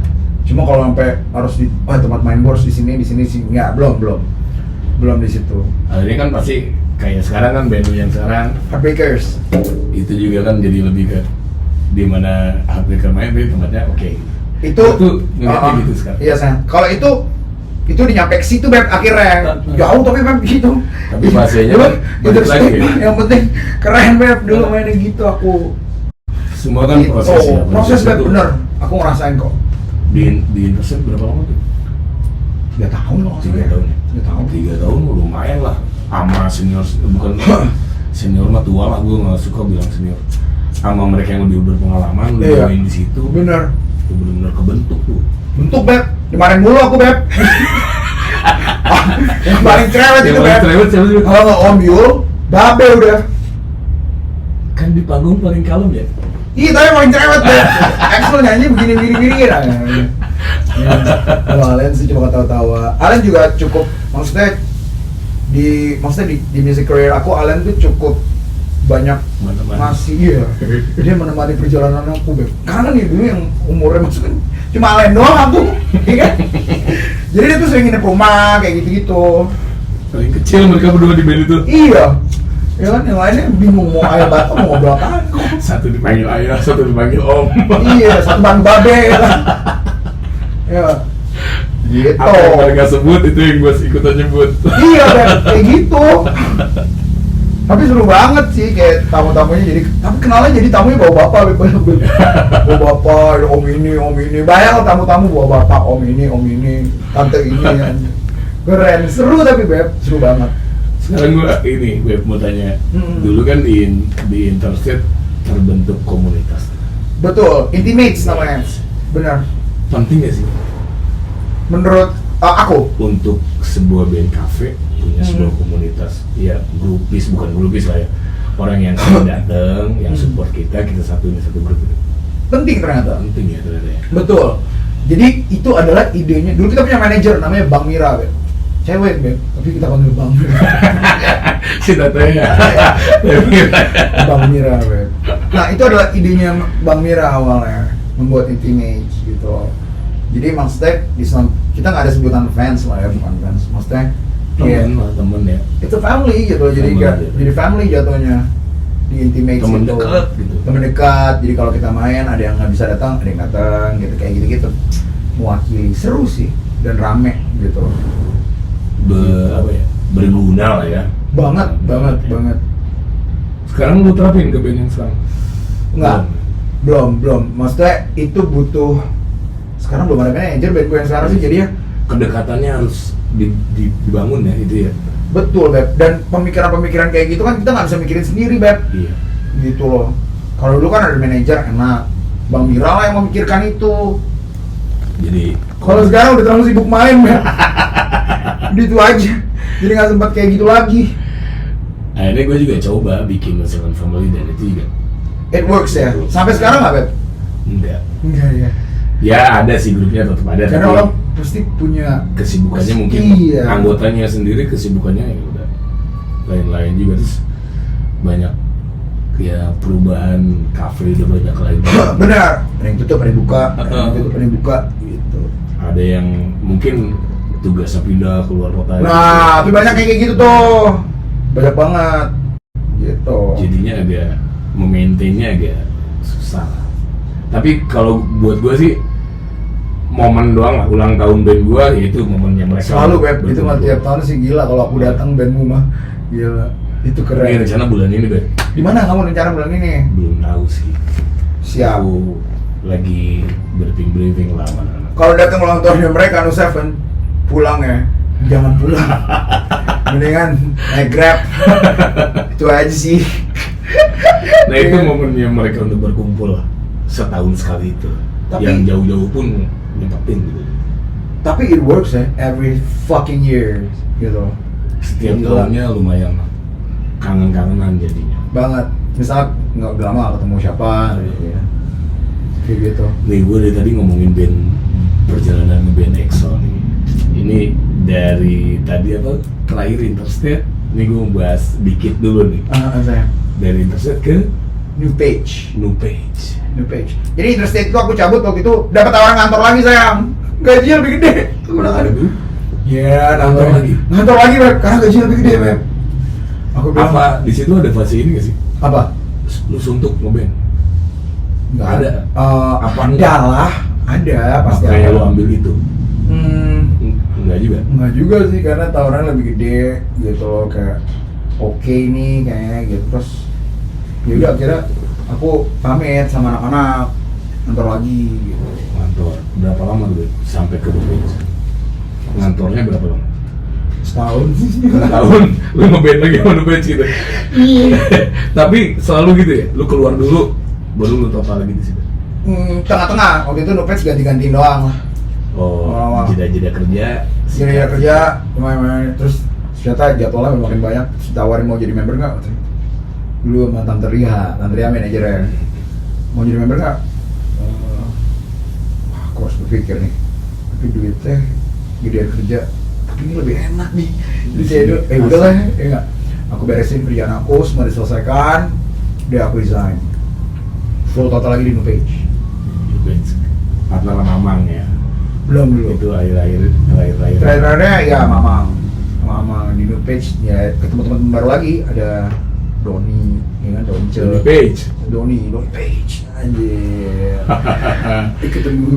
Cuma kalau sampai harus di tempat main gue harus di sini nggak, belum di situ.
Akhirnya kan pasti kayak sekarang kan band lu yang sekarang
Heartbreakers
itu juga kan jadi lebih ke di mana Heartbreaker main tapi tempatnya oke.
Itu
ngeliatnya gitu sekarang.
Iya sayang. Kalau itu di nyampe ke situ Beb akhirnya. Jauh tapi Beb gitu.
Tapi bahasanya kan balik lagi ya.
Yang penting keren Beb dulu mainnya gitu aku.
Semua kan
gitu.
proses ya.
Proses Beb bener. Aku ngerasain kok.
Di Interstate berapa lama tuh?
3 tahun loh.
3 tahun ya? 3 tahun lumayan lah. Sama senior, bukan senior mah tua lah, gue nggak suka bilang senior. Sama mereka yang lebih berpengalaman, lebih main di situ.
Bener.
Itu benar-benar kebentuk tuh.
Bentuk Beb, dimarahin mulu aku Beb. Yang paling cerewet itu Beb.
Cerewet siapa sih?
Kalau nggak Om Yul, Babe udah.
Kan di panggung paling kalem ya.
Iya tapi paling cerewet Beb. Axel nyanyi begini lah. Kalau Allen sih cuma ketawa-tawa. Allen juga cukup, maksudnya di music career aku Allen tuh cukup banyak masih dia menemani perjalanan aku Beb. Karena nih dulu yang umurnya maksudnya cuma Allen doang aku, iya kan? Jadi dia tuh sering nginep rumah kayak gitu-gitu.
Paling kecil mereka berdua di band itu.
Iya. Ya kan yang lainnya bingung mau ayah batok mau ngobrol apa.
Satu dipanggil ayah, satu dipanggil om.
Iya, satu bang babe kan. Ya. Gitu.
Apa yang mereka sebut itu yang gue ikutan nyebut.
Iya kayak gitu. Tapi seru banget sih kayak tamu-tamunya jadi, tapi kenalnya jadi tamunya bawa bapak, bawa bapak, om ini, banyak tamu-tamu bawa bapak, om ini, tante ini kan. Keren, seru tapi Beb, seru banget.
Sekarang gue Beb mau tanya, dulu kan di Interstate terbentuk komunitas.
Betul, Intimates namanya, benar.
Penting gak sih?
Menurut aku
untuk sebuah band cafe punya sebuah komunitas, ya bukan grupis lah ya, orang yang sering datang, yang support kita satuin satu grup itu.
Penting ternyata.
Penting ya ternyata ya.
Betul. Jadi itu adalah idenya. Dulu kita punya manajer namanya Bang Mira, Beb. Cewek Beb, tapi kita panggil Bang Mira.
Si tatanya.
Bang Mira, Beb. Nah itu adalah idenya Bang Mira awalnya, membuat Intimates gitu. Jadi maksudnya kita nggak ada sebutan fans lah ya, bukan fans. Maksudnya
temen ya.
Itu family gitu, jadi family jatuhnya di Intimates
temen
itu.
dekat gitu.
Temen dekat. Jadi kalau kita main ada yang nggak bisa datang, ada yang datang gitu kayak gitu. Mewakili, seru sih dan rame gitu.
Berguna lah ya.
Banget.
Sekarang lu terapin ke band yang sekarang?
Enggak. Belum. Maksudnya itu butuh. Sekarang belum ada manajer band gue yang sekarang sih, jadi ya
kedekatannya harus dibangun ya itu ya.
Betul Beb, dan pemikiran kayak gitu kan kita nggak bisa mikirin sendiri Beb.
Iya.
Gitu loh. Kalau dulu kan ada manajer enak, Bang Mira lah yang memikirkan itu.
Jadi
Kalau sekarang udah terlalu sibuk main, men. Itu aja. Jadi nggak sempat kayak gitu lagi.
akhirnya gue juga coba bikin Seven Family dan itu juga
It works ya. Sampai sekarang nggak, Beb?
enggak.
Enggak ya.
Ya ada sih grupnya tetap ada.
Karena
tapi
orang pasti punya
kesibukannya mungkin
Iya.
anggotanya sendiri kesibukannya ya udah lain-lain juga, terus banyak ya perubahan, kafe udah banyak lagi.
Benar. Ada yang tutup, ada yang buka, ada yang tutup, ada yang buka gitu.
Ada yang mungkin tugasnya pindah keluar kota.
Nah, tapi banyak kayak gitu tuh. Banyak banget. Gitu.
Jadinya agak memaintainnya agak susah. Tapi kalau buat gue sih momen doang lah, ulang tahun band gue yaitu momennya mereka.
Selalu, Beb. Itu mah
berkumpul.
tiap tahun sih gila kalau aku datang bandmu mah. Gila. Itu
Ini
keren.
rencana bulan ini, Ben.
Di mana kamu rencana bulan ini?
Belum tahu sih.
Siap.
Aku lagi briefing lah mana.
Kalau datang ulang tahunnya mereka No Seven, pulang ya. Jangan pulang. Mendingan naik Grab. Itu aja sih.
Nah itu momennya mereka untuk berkumpul lah, setahun sekali itu.
Tapi-
Yang jauh-jauh pun nyempetin gitu.
Tapi it works ya, every fucking year gitu.
Setiap
Gila.
tahunnya lumayan kangen-kangenan jadinya.
Banget. Misal nggak lama ketemu siapa gitu ya. Kayak gitu.
Nih gue dari tadi ngomongin band, perjalanan band EXO nih. Ini dari tadi apa, terakhir Interstate. Nih gue mau bahas dikit dulu nih.
Saya
Dari Interstate ke
New Page.
New Page.
New Page. Jadi Interstate itu aku cabut waktu itu dapat tawaran ngantor lagi, sayang. Gajinya lebih gede.
Aduh,
Ya,
Ngantor lagi?
Ngantor lagi, Beb. Karena gajinya lebih gede, Beb. Aku bilang,
apa di situ ada fase ini gak sih?
Apa?
Lu suntuk ngeband?
Nggak
Ada.
Apa
Apa
ada lah. Ada, pasti
Makanya
ada.
lu ambil itu? Enggak juga?
Enggak juga sih, karena tawaran lebih gede gitu loh, kayak oke nih kayaknya gitu. Terus ya udah akhirnya aku pamit sama anak-anak ngantor lagi gitu.
Ngantor berapa lama dulu sampai ke New Page? Ngantornya berapa lama?
Setahun sih.
Tahun lu ngeband lagi sama New Page gitu. Tapi selalu gitu ya, lu keluar dulu baru lu total lagi di situ.
Tengah-tengah, waktu itu Nupets ganti-gantiin doang lah.
Oh, jeda-jeda kerja.
Jeda kerja, lumayan, terus ternyata jadwalnya makin banyak. Terus tawarin mau jadi member nggak? Dulu sama Tante Ria manajernya. Mau jadi member nggak? Wah, aku harus berpikir nih. Tapi duitnya gedean kerja, tapi ini lebih enak nih. Jadi saya itu, udahlah ya nggak. Aku beresin kerjaan aku, semua diselesaikan. Udah aku resign. Full total lagi di New Page.
New Page. Partner Mamang ya.
Belum dulu.
Itu akhir-akhir.
Terakhir-terakhirnya ya Mamang di New Page ya, ketemu teman baru lagi, ada Doni, ya kan, Donce,
New Page.
Doni Page, anjir. Ketemu.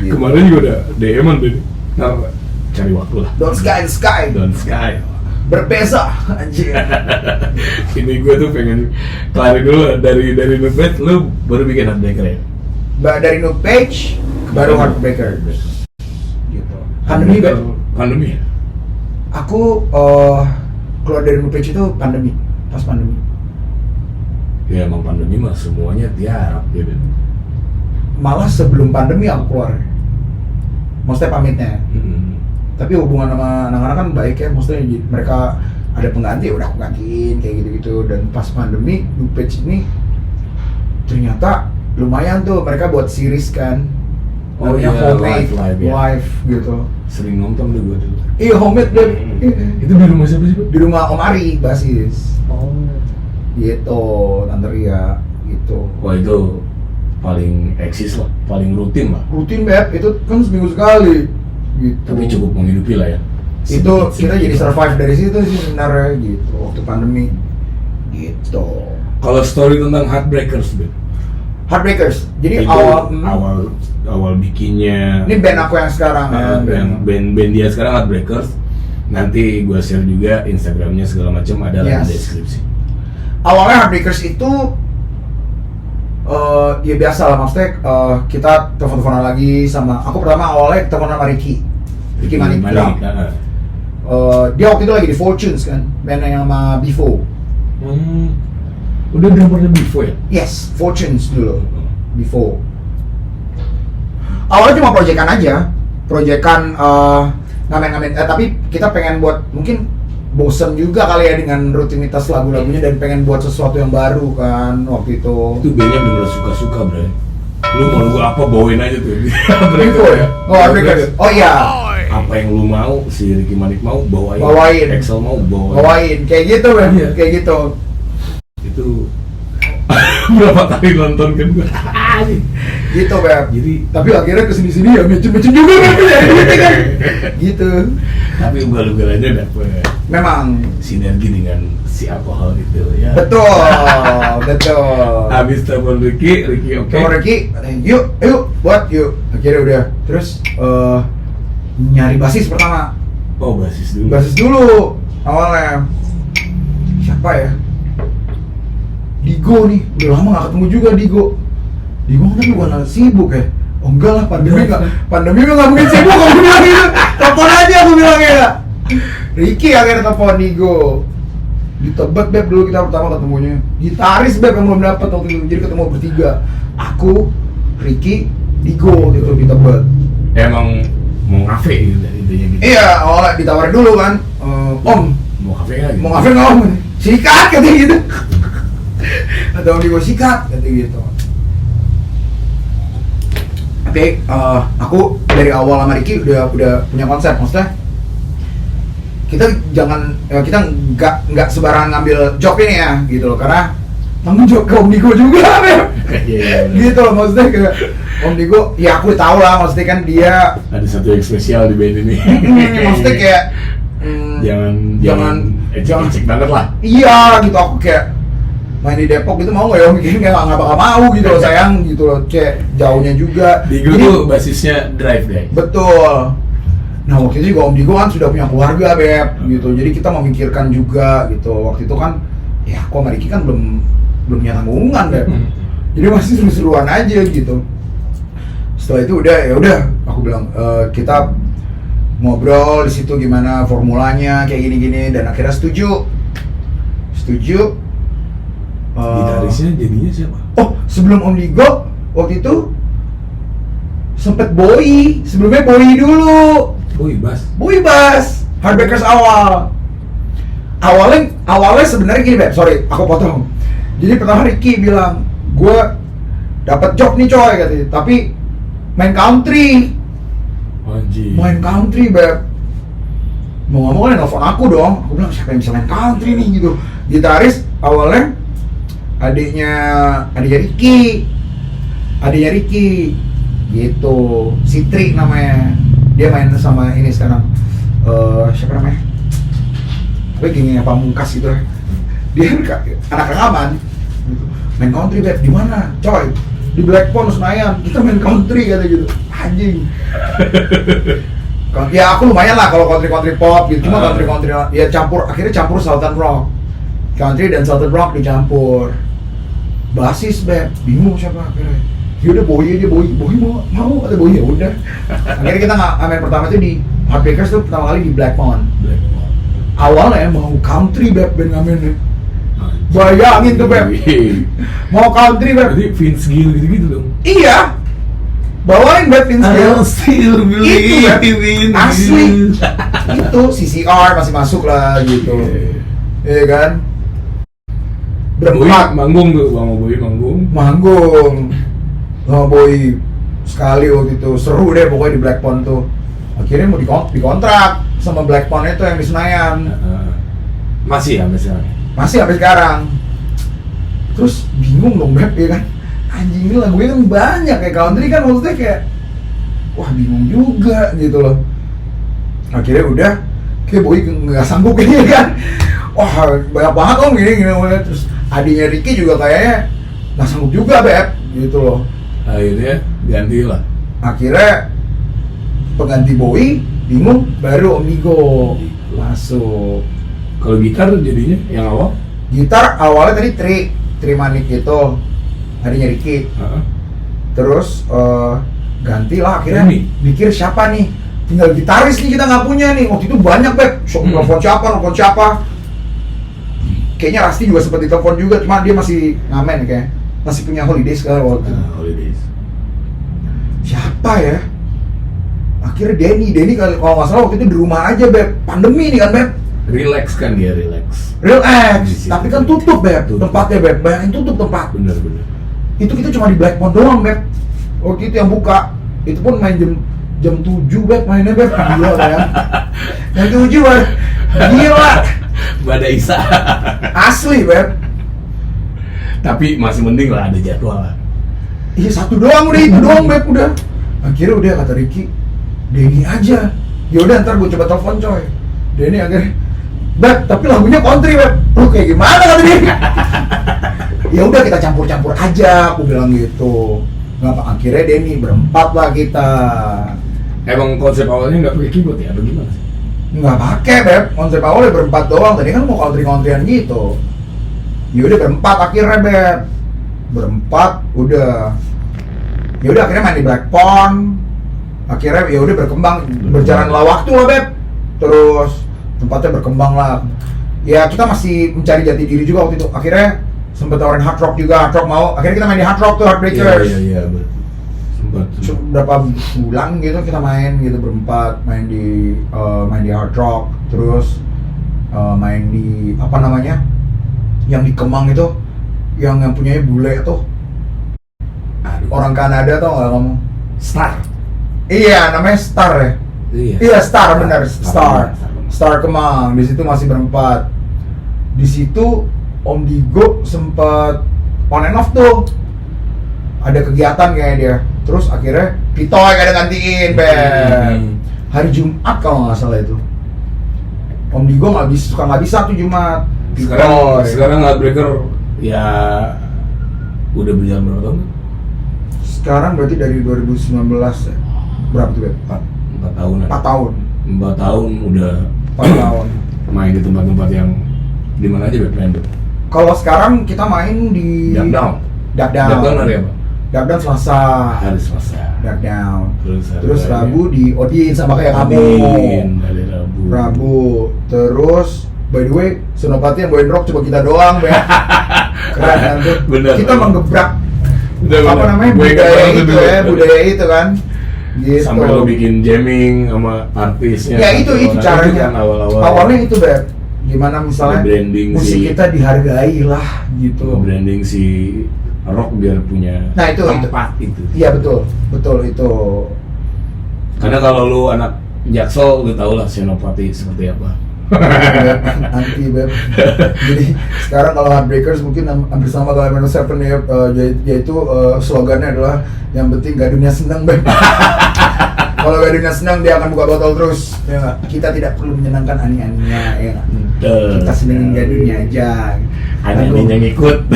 Gitu.
Kemarin juga ada DM-an tuh. Ntar cari waktu lah.
Don Sky,
Don Sky.
berpesa, anjir.
Ini gue tuh pengen kelarin dulu dari New Page, lu baru bikin Heartbreaker ya?
Dari New Page baru Heartbreaker. Gitu. Pandemi kan?
Pandemi ya?
Aku keluar dari New Page itu pandemi, pas pandemi.
Ya emang pandemi mah semuanya tiarap gitu.
Malah sebelum pandemi aku keluar. Maksudnya pamitnya. Tapi hubungan sama anak-anak kan baik ya, maksudnya mereka ada pengganti, udah aku gantiin kayak gitu-gitu. Dan pas pandemi, New Page ini ternyata lumayan tuh, mereka buat series kan.
Oh iya,
Homemade,
live ya.
live gitu.
Sering nonton tuh gue dulu.
Iya, homemade deh.
Itu di rumah siapa sih, Pak?
Di rumah Om Ari, basis.
Oh.
Gitu, Tante Ria, gitu.
Wah itu paling eksis lah, paling rutin lah.
Rutin, Beb, itu kan seminggu sekali. Gitu.
Tapi cukup menghidupi lah ya.
Itu kita jadi
Sedikit.
survive dari situ sih sebenarnya gitu, waktu pandemi. Gitu.
Kalau story tentang Heartbreakers, Ben.
Heartbreakers. Jadi
Itu awal bikinnya.
ini band aku yang sekarang ya.
Band dia sekarang Heartbreakers. Nanti gue share juga Instagramnya segala macam, ada
Yes.
di deskripsi.
Awalnya Heartbreakers itu ya biasa lah, maksudnya kita telepon-teleponan lagi sama, aku pertama awalnya telepon sama Ricky Manik. Dia waktu itu lagi di Fortunes kan, band yang sama Bifo.
Udah drummernya Bifo ya?
Yes, Fortunes dulu, Bifo. awalnya cuma proyekan aja, proyekan ngamen-ngamen, tapi kita pengen buat, mungkin bosen juga kali ya dengan rutinitas lagu-lagunya dan pengen buat sesuatu yang baru kan waktu itu.
Itu bandnya bener suka-suka, Bro. Lu mau lagu apa bawain aja tuh.
Gitu ya? Oh iya.
Apa yang lu mau, si Ricky Manik mau bawain. Excel mau
bawain. Kayak gitu, Bro.
Iya.
Kayak gitu.
Itu berapa kali nonton kan gua.
Gitu, Beb.
Jadi
tapi akhirnya kesini-sini ya mecin-mecin juga kan. Gitu.
Tapi ugal-ugalannya dapet.
Memang
Sinergi dengan si alkohol itu ya.
Betul.
Habis telepon Ricky oke.
Telepon Ricky, yuk, buat yuk. Akhirnya udah. Terus nyari basis pertama.
Oh, basis dulu.
Basis dulu awalnya. Siapa ya? Digo nih, udah lama gak ketemu juga Digo kan bukan sibuk ya? Oh enggak lah, pandemi gak mungkin sibuk aku bilang gitu. Telepon aja aku bilangnya. Ricky akhirnya telepon Digo. Di Tebet, Beb, dulu kita pertama ketemunya. Gitaris, Beb, yang belum dapet waktu itu, jadi ketemu bertiga. Aku, Ricky, Digo gitu di Tebet.
Emang mau ngafe gitu intinya gitu.
Iya, awalnya ditawarin dulu kan. Om,
mau ngafe nggak gitu?
Mau ngafe nggak Om? Sikat katanya gitu. Atau Om Digo sikat katanya gitu. Tapi aku dari awal sama Ricky udah punya konsep, maksudnya kita nggak sembarangan ngambil job ini ya gitu loh, karena tanggung jawab ke Om Digo juga gitu loh, maksudnya kayak Om Digo ya aku tahu lah, maksudnya kan dia
ada satu yang spesial di band ini.
Maksudnya kayak
jangan ecek banget lah.
Iya gitu, aku kayak main di Depok gitu mau nggak ya, mungkin nggak bakal mau gitu loh sayang gitu loh, kayak jauhnya juga.
Digo tuh basisnya drive guys.
Betul. Nah waktu itu juga Om Digo kan sudah punya keluarga, Beb, gitu. Jadi kita memikirkan juga gitu. Waktu itu kan ya aku sama Ricky kan belum punya tanggungan, Beb. Jadi masih seru-seruan aja gitu. Setelah itu udah aku bilang kita ngobrol di situ gimana formulanya kayak gini-gini, dan akhirnya setuju.
Gitarisnya jadinya siapa?
Oh, sebelum Om Digo waktu itu sempet Boy. Sebelumnya Boy dulu. Boy Bass. Heartbreakers awalnya sebenarnya gini, Beb. Sorry, aku potong. Jadi pertama Ricky bilang, gue dapat job nih coy katanya, tapi main country. Main country, Beb. Mau ngomong kan nelfon aku dong. Aku bilang siapa yang bisa main country nih gitu. Gitaris awalnya adiknya Ricky gitu, Sitri namanya, dia main sama ini sekarang siapa namanya, tapi gini Pamungkas gitu, dia anak rekaman gitu. Main country, Beb, di mana coy? Di Blackpond Senayan, kita main country kata gitu, anjing. Ya aku lumayan lah kalau country pop gitu, cuma country ya akhirnya campur Southern rock, country dan Southern rock dicampur. Basis, Beb, bingung siapa akhirnya. Ya udah Boy mau ada Boy, ya udah. Akhirnya kita ngamen pertama itu di Heartbreakers tuh, pertama kali di Blackmon. Awalnya mau country, Beb, band ngamennya. Bayangin tuh, Beb. Mau country, Beb.
Jadi Vince Gill gitu dong.
Iya. Bawain, Beb, Vince Gill.
Still believe in
asli. Itu CCR masih masuk lah gitu. Iya kan?
Berempat manggung tuh, Bang Boy
manggung sama Boy sekali waktu itu, seru deh pokoknya di Blackpond tuh. Akhirnya mau dikontrak sama Blackpond itu yang di Senayan.
Masih sampai sekarang.
Terus bingung dong, Beb, ya kan, anjing ini lagunya kan banyak kayak country kan, maksudnya kayak wah bingung juga gitu loh. Akhirnya udah kayak Boy nggak sanggup ini kan, wah banyak banget om gini. Terus adiknya Ricky juga kayaknya nggak sanggup juga, Beb, gitu loh.
Akhirnya ganti lah.
Akhirnya pengganti Boy bingung, baru Om Digo masuk.
Kalau gitar jadinya yang awal?
Gitar awalnya tadi Tri Manik itu, adiknya Ricky. Terus ganti lah akhirnya. Mikir siapa nih? Tinggal gitaris nih kita nggak punya nih. Waktu itu banyak, Beb. Nelfon siapa. Kayaknya Rasti juga sempat ditelepon juga, cuma dia masih ngamen kayak. Masih punya Holidays kan waktu itu.
Holidays.
siapa ya? Akhirnya Denny kalau nggak salah waktu itu di rumah aja Beb, pandemi nih kan Beb.
Relax kan dia, relax.
Tapi kan tutup Beb, tempatnya Beb, bayangin tutup tempat.
Bener.
Itu kita cuma di Black Pond doang Beb. Waktu itu yang buka, itu pun main jam 7 Beb, mainnya Beb, gila ya. Jam 7 Beb, gila.
Badai Isa.
Asli Beb.
Tapi masih mending lah ada jadwal lah.
Iya satu doang udah, itu doang Beb udah. Akhirnya udah kata Ricky, Denny aja. Yaudah ntar gue coba telepon coy. Denny akhirnya, Beb tapi lagunya country Beb. Lu kayak gimana kata dia? Ya udah kita campur-campur aja, aku bilang gitu. Nggak apa, akhirnya Denny berempat lah kita.
Emang konsep awalnya nggak pakai keyboard ya atau gimana sih?
Nggak pakai Beb, konsep awalnya berempat doang. Tadi kan mau country-countryan gitu. Ya udah berempat akhirnya Beb. Berempat udah. Ya udah akhirnya main di Black Pond. Akhirnya ya udah berkembang, berjalanlah waktu lah Beb. Terus tempatnya berkembang lah. Ya kita masih mencari jati diri juga waktu itu. Akhirnya sempat tawarin hard rock juga, hard rock mau. Akhirnya kita main di hard rock tuh, Heartbreakers.
Iya, sempat.
Berapa bulan gitu kita main gitu berempat, main di hard rock, terus main di apa namanya? Yang di Kemang itu, yang punyanya bule tuh. Orang Kanada tau nggak kamu?
Star.
Iya, namanya Star ya. Iya Star benar, Star Kemang. Di situ masih berempat. Di situ Om Digo sempat on and off tuh. Ada kegiatan kayak dia. Terus akhirnya Pitoy kadang gantiin, Ben. Hari Jumat kalau nggak salah itu. Om Digo suka nggak bisa tuh Jumat.
Sekarang Heartbreaker ya udah berjalan berapa tahun?
Sekarang berarti dari 2019 ya. Berapa tuh, Ben?
4 tahun.
4 tahun.
4 tahun udah
4 tahun.
Main di tempat-tempat yang di mana aja main tuh?
Kalau sekarang kita main di
Duck Down hari apa?
Duck Down Selasa.
Hari Selasa.
Duck Down. Terus
hari
Rabu di Odin sama kayak kamu.
Hari
Rabu. Terus by the way, Senopati yang bawain rock cuma kita doang, Ben. Keren kan tuh. Kita menggebrak apa namanya budaya itu kan. Gitu.
Sampai lo bikin jamming sama artisnya.
Ya itu caranya.
Kan awal-awal.
Awalnya itu Beb. Gimana misalnya musik kita dihargai lah gitu.
Branding si rock biar punya tempat itu.
Iya betul itu.
Karena kalau lu anak Jaksel, lu tau lah Senopati seperti apa.
Anti Beb. Jadi sekarang kalau Heartbreakers mungkin hampir sama kalau Minus Seven ya, yaitu slogannya adalah yang penting gadunya senang Beb. Kalau gadunya senang dia akan buka botol terus. Ya gak? Kita tidak perlu menyenangkan ani-aninya ya gak? Kita senengin gadunya aja.
Ani-aninya ngikut.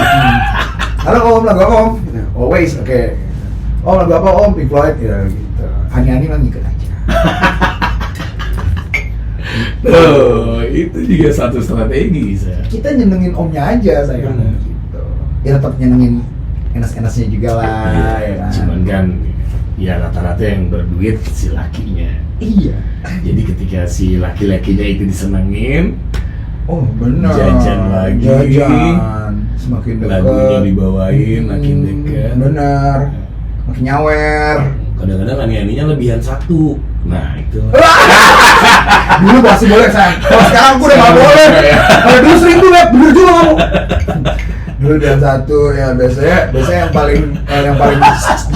Halo Om, lagu apa Om? Always, oke. Om, lagu apa Om? Pink Floyd, ya gitu. Ani-ani mah ngikut aja.
Itu juga satu strategi saya.
Kita nyenengin omnya aja saya. Gitu. Ya tetap nyenengin enas-enasnya juga lah. Ya kan?
Cuman kan ya rata-rata yang berduit si lakinya.
Iya.
Jadi ketika si laki-lakinya itu disenengin,
oh benar.
Jajan lagi.
Semakin dekat.
Lagunya dibawain makin dekat.
Benar. Makin nyawer.
Kadang-kadang ani-aninya lebihan satu. Nah itu.
Dulu masih boleh sayang. Kalau sekarang gue udah nggak boleh. Kalau dulu sering tuh Beb, bener juga kamu. Dulu dan satu ya biasanya yang paling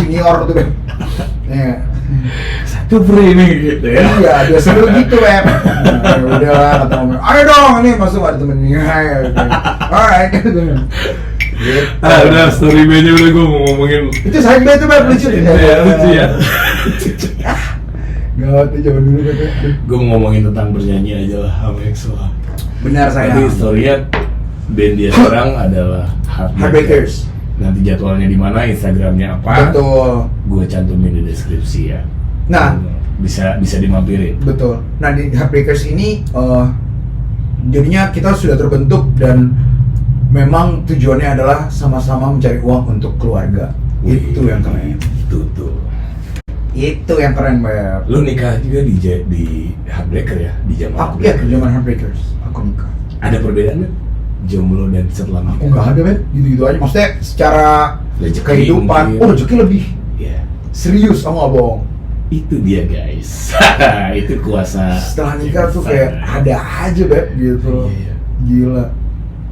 junior tuh Beb. Ya.
Satu free nih gitu ya.
Iya, biasa dulu gitu Beb. Nah, udah lah kata ngomong, ayo dong ini masuk ada temennya. Alright. Gitu.
Udah story bandnya udah gue mau ngomongin.
Itu saya tuh Beb lucu
ya. Lucu ya.
Gawat tuh zaman dulu katanya.
Gue mau ngomongin tentang bernyanyi aja lah sama EXO.
Benar saya.
Jadi historinya band dia sekarang adalah
Heartbreakers.
Nanti jadwalnya di mana, Instagramnya apa?
Betul.
Gue cantumin di deskripsi ya.
Nah,
bisa dimampirin.
Betul. Nah di Heartbreakers ini jadinya kita sudah terbentuk dan memang tujuannya adalah sama-sama mencari uang untuk keluarga. Itu yang keren. Itu yang keren Beb.
Lu nikah juga di Heartbreaker ya? Di zaman
aku ya, di zaman Heartbreakers aku nikah.
Ada perbedaan nggak? Jomblo dan setelah nikah?
Aku nggak ada Beb, gitu-gitu aja. Maksudnya secara
rezeki
kehidupan,
mungkin.
rezeki lebih.
Iya.
Serius, aku nggak bohong.
Itu dia guys. Itu kuasa.
Setelah nikah tuh kayak ada aja Beb gitu.
Iya.
Gila.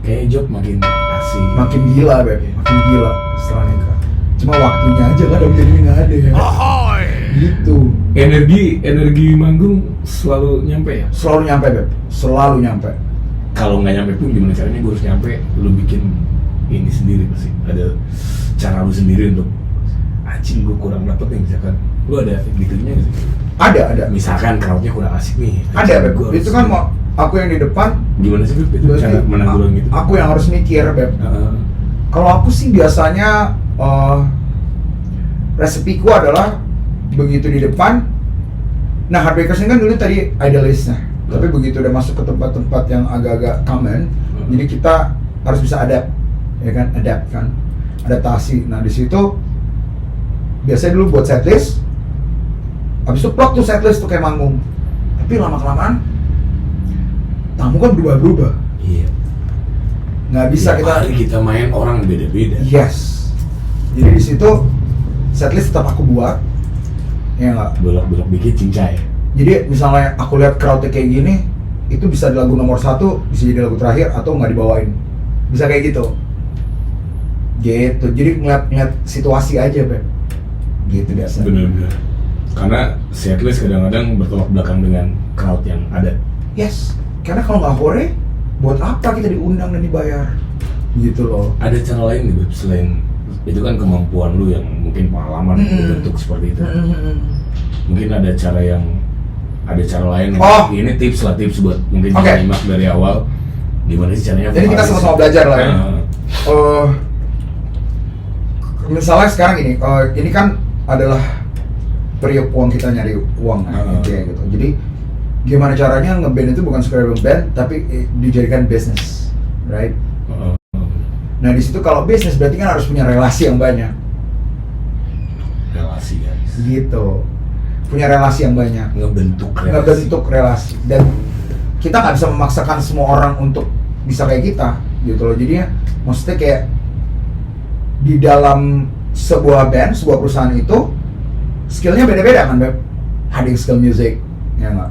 Kayak job makin asik.
Makin gila Beb, makin gila setelah nikah. Cuma waktunya aja kadang jadi nggak ada ya. Gitu.
Energi manggung selalu nyampe ya?
Selalu nyampe Beb, selalu nyampe.
Kalau nggak nyampe pun gimana caranya gue harus nyampe. Lu bikin ini sendiri pasti. Ada cara lu sendiri untuk anjing gue kurang dapet nih misalkan. Lu ada gitunya nggak sih?
Ada.
Misalkan crowdnya kurang asik nih.
Ada Beb. Itu kan mau aku yang di depan.
Gimana sih Beb? Itu cara menanggulangi itu?
Aku yang harus mikir Beb. Kalau aku sih biasanya resepiku adalah begitu di depan. Nah, Heartbreakers ini kan dulu tadi idealisnya. Tapi begitu udah masuk ke tempat-tempat yang agak-agak common, jadi kita harus bisa adapt, ya kan? Adapt kan, adaptasi. Nah di situ biasanya dulu buat setlist, habis itu plot tuh setlist tuh kayak manggung. Tapi lama kelamaan tamu kan berubah-berubah.
Iya.
Nggak bisa
kita main orang beda-beda.
Yes. Jadi di situ setlist tetap aku buat, ya nggak?
Bolak-balik bikin cincai.
Jadi misalnya aku lihat crowdnya kayak gini, itu bisa di lagu nomor 1, bisa jadi lagu terakhir atau nggak dibawain, bisa kayak gitu. Gitu. Jadi ngeliat situasi aja, Beb. Gitu biasa.
Bener-bener. Karena setlist kadang-kadang bertolak belakang dengan crowd yang ada.
Yes. Karena kalau nggak hore, buat apa kita diundang dan dibayar? Gitu loh.
Ada cara lain nih, Beb, selain itu kan kemampuan lu yang mungkin pengalaman bentuk seperti itu. Mungkin ada cara lain. Ini tips buat mungkin nyimak dari awal. Gimana sih caranya?
Jadi kita sama-sama belajar lah ya. Misalnya sekarang ini kan adalah periuk uang, kita nyari uang gitu. Jadi gimana caranya ngeband itu bukan sekedar band, tapi dijadikan bisnis, right? Nah di situ kalau bisnis berarti kan harus punya relasi yang banyak.
Relasi guys.
Gitu. Punya relasi yang banyak. Ngebentuk relasi. Dan kita nggak bisa memaksakan semua orang untuk bisa kayak kita, gitu loh. Jadinya maksudnya kayak di dalam sebuah band, sebuah perusahaan itu skillnya beda-beda kan, Beb. Ada skill music, ya nggak?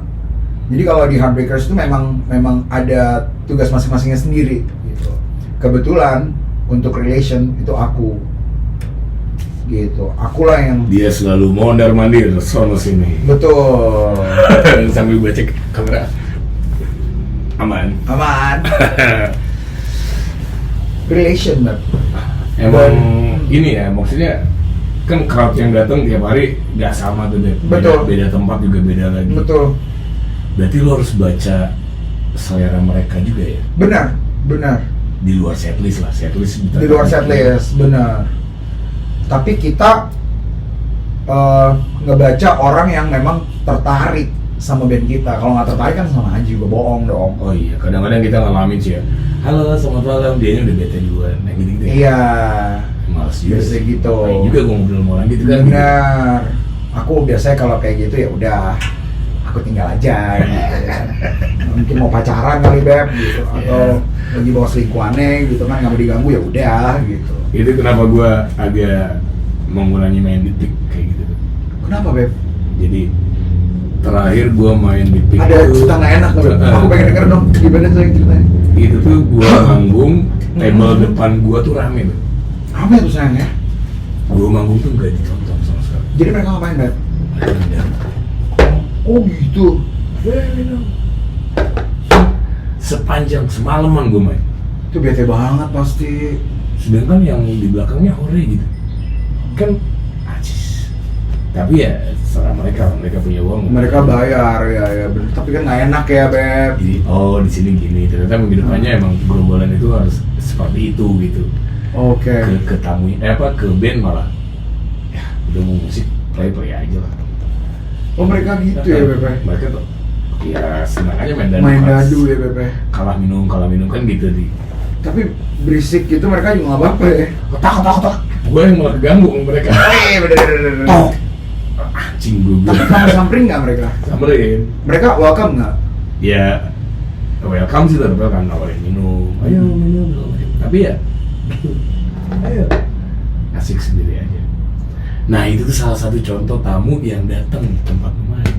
Jadi kalau di Heartbreakers itu memang ada tugas masing-masingnya sendiri, gitu. Kebetulan untuk relation itu aku, gitu. Akulah yang
dia selalu mondar-mandir sono sini.
Betul.
Sambil baca kamera. Aman.
Relation, Beb.
Emang ini ya, maksudnya kan crowd yang datang tiap hari nggak sama tuh, Beb. Beda tempat juga beda lagi.
Betul.
Berarti lo harus baca selera mereka juga ya?
Benar.
Di luar setlist lah,
di luar setlist, benar. Tapi kita ngebaca orang yang memang tertarik sama band kita. Kalau nggak tertarik kan sama aja, juga bohong dong.
Oh iya, kadang-kadang kita ngalamin sih ya. Halo, selamat malam, dianya udah bete duluan, nah gitu ya.
Iya.
Males juga
biasa gitu.
Kayak juga gue ngobrol sama orang gitu kan.
Benar. Aku biasanya kalau kayak gitu ya udah, aku tinggal aja gitu ya. Mungkin mau pacaran kali, Beb, gitu. Atau lagi bawa selingkuhannya gitu kan, nggak mau diganggu ya udah gitu.
Itu kenapa gue agak mengurangi main di Pik kayak gitu.
Kenapa, Beb?
Jadi terakhir gue main di Pik
ada cerita nggak enak nggak, Beb? Aku pengen denger dong, gimana sih ceritanya?
Itu tuh gue manggung, table depan gue tuh rame, Beb.
Rame tuh sayang ya?
Gue manggung tuh gak ditonton sama sekali.
Jadi mereka ngapain, Beb? Oh gitu.
Sepanjang semalaman gue main.
Itu bete banget pasti.
Sedangkan yang di belakangnya hore gitu. Kan ajis. Tapi ya serah mereka punya uang.
Mereka bayar ya bener. Tapi kan nggak enak ya, Beb.
Jadi di sini gini. Ternyata minggu depannya emang gerombolan itu harus seperti itu gitu.
Oke.
Ke tamunya ke band malah. Ya udah mau musik play aja lah.
Oh mereka gitu ya, Beb?
Mereka tuh ya senang aja main
dadu ya, Beb.
Kalah minum kan gitu di.
Tapi berisik gitu mereka juga nggak apa-apa ya.
Kotak. Gue yang malah keganggu sama mereka.
Bener.
Tok. Anjing gue.
Tapi kamu samperin nggak mereka?
Samperin.
Mereka welcome nggak?
Ya welcome sih, tapi kan nawarin minum. Ayo minum. Tapi ya ayo asik sendiri aja. Nah itu tuh salah satu contoh tamu yang datang di tempat main.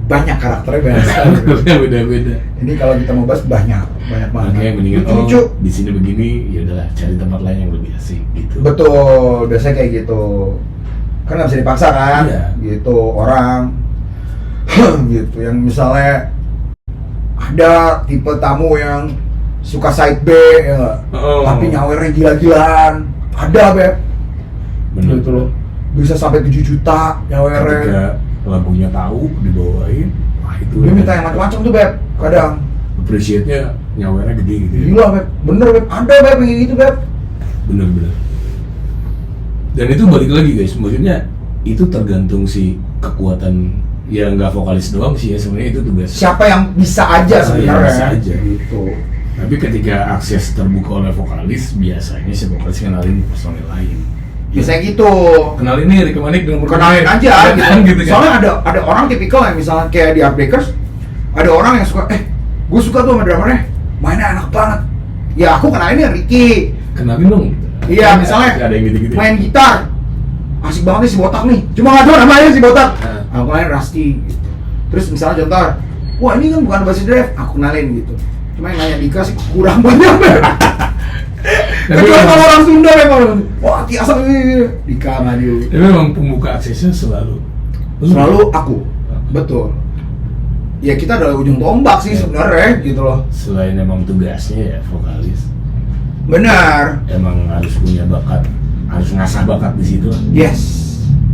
Banyak karakternya, banyak
Karakternya beda-beda.
Ini kalau kita mau bahas banyak banget.
Makanya mendingan
lucu.
Di sini begini, ya udahlah cari tempat lain yang lebih asik gitu.
Betul, biasanya kayak gitu. Kan nggak bisa dipaksa kan,
Iya.
gitu orang gitu. Yang misalnya ada tipe tamu yang suka side B, ya nggak? Tapi nyawernya gila-gilaan. Ada beb,
Bener.
gitu loh. Bisa sampai 7 juta nyawernya.
Ketika lagunya tahu dibawain, wah itu
Dia minta yang macam-macam tuh beb, kadang.
appreciate-nya nyawernya gede gitu ya.
Gila beb, bener beb, ada beb yang gitu beb.
Bener-bener. Dan itu balik lagi guys, maksudnya itu tergantung si kekuatan, ya nggak vokalis doang sih ya, sebenarnya itu tugas.
Siapa yang bisa aja sebenarnya.
Bisa aja.
Gitu.
Tapi ketika akses terbuka oleh vokalis, biasanya si vokalis kenalin personil lain.
Biasanya gitu.
Kenalin nih Ricky Manik dengan
Kenalin aja gitu.
gitu kan.
Soalnya ada orang tipikal yang misalnya kayak di Heartbreakers, ada orang yang suka, gue suka tuh sama drummernya, mainnya enak banget. Ya aku kenalinnya Ricky.
Kenalin dong.
Iya, misalnya
ada yang gitu-gitu.
main gitar, asik banget nih si botak nih. Cuma nggak tahu namanya si botak.
Nah.
Aku kenalin Rusty. Gitu. Terus misalnya contoh, wah ini kan bukan bass drive, aku kenalin gitu. Cuma yang nanya Dika sih kurang banyak. Kecuali kalau orang Sunda memang, wah hati asal Dika Maju.
Tapi memang pembuka aksesnya selalu
Aku, betul. Ya kita adalah ujung tombak sih sebenarnya gitu loh.
Selain emang tugasnya ya vokalis,
Benar.
emang harus punya bakat, harus ngasah bakat di situ.
Yes.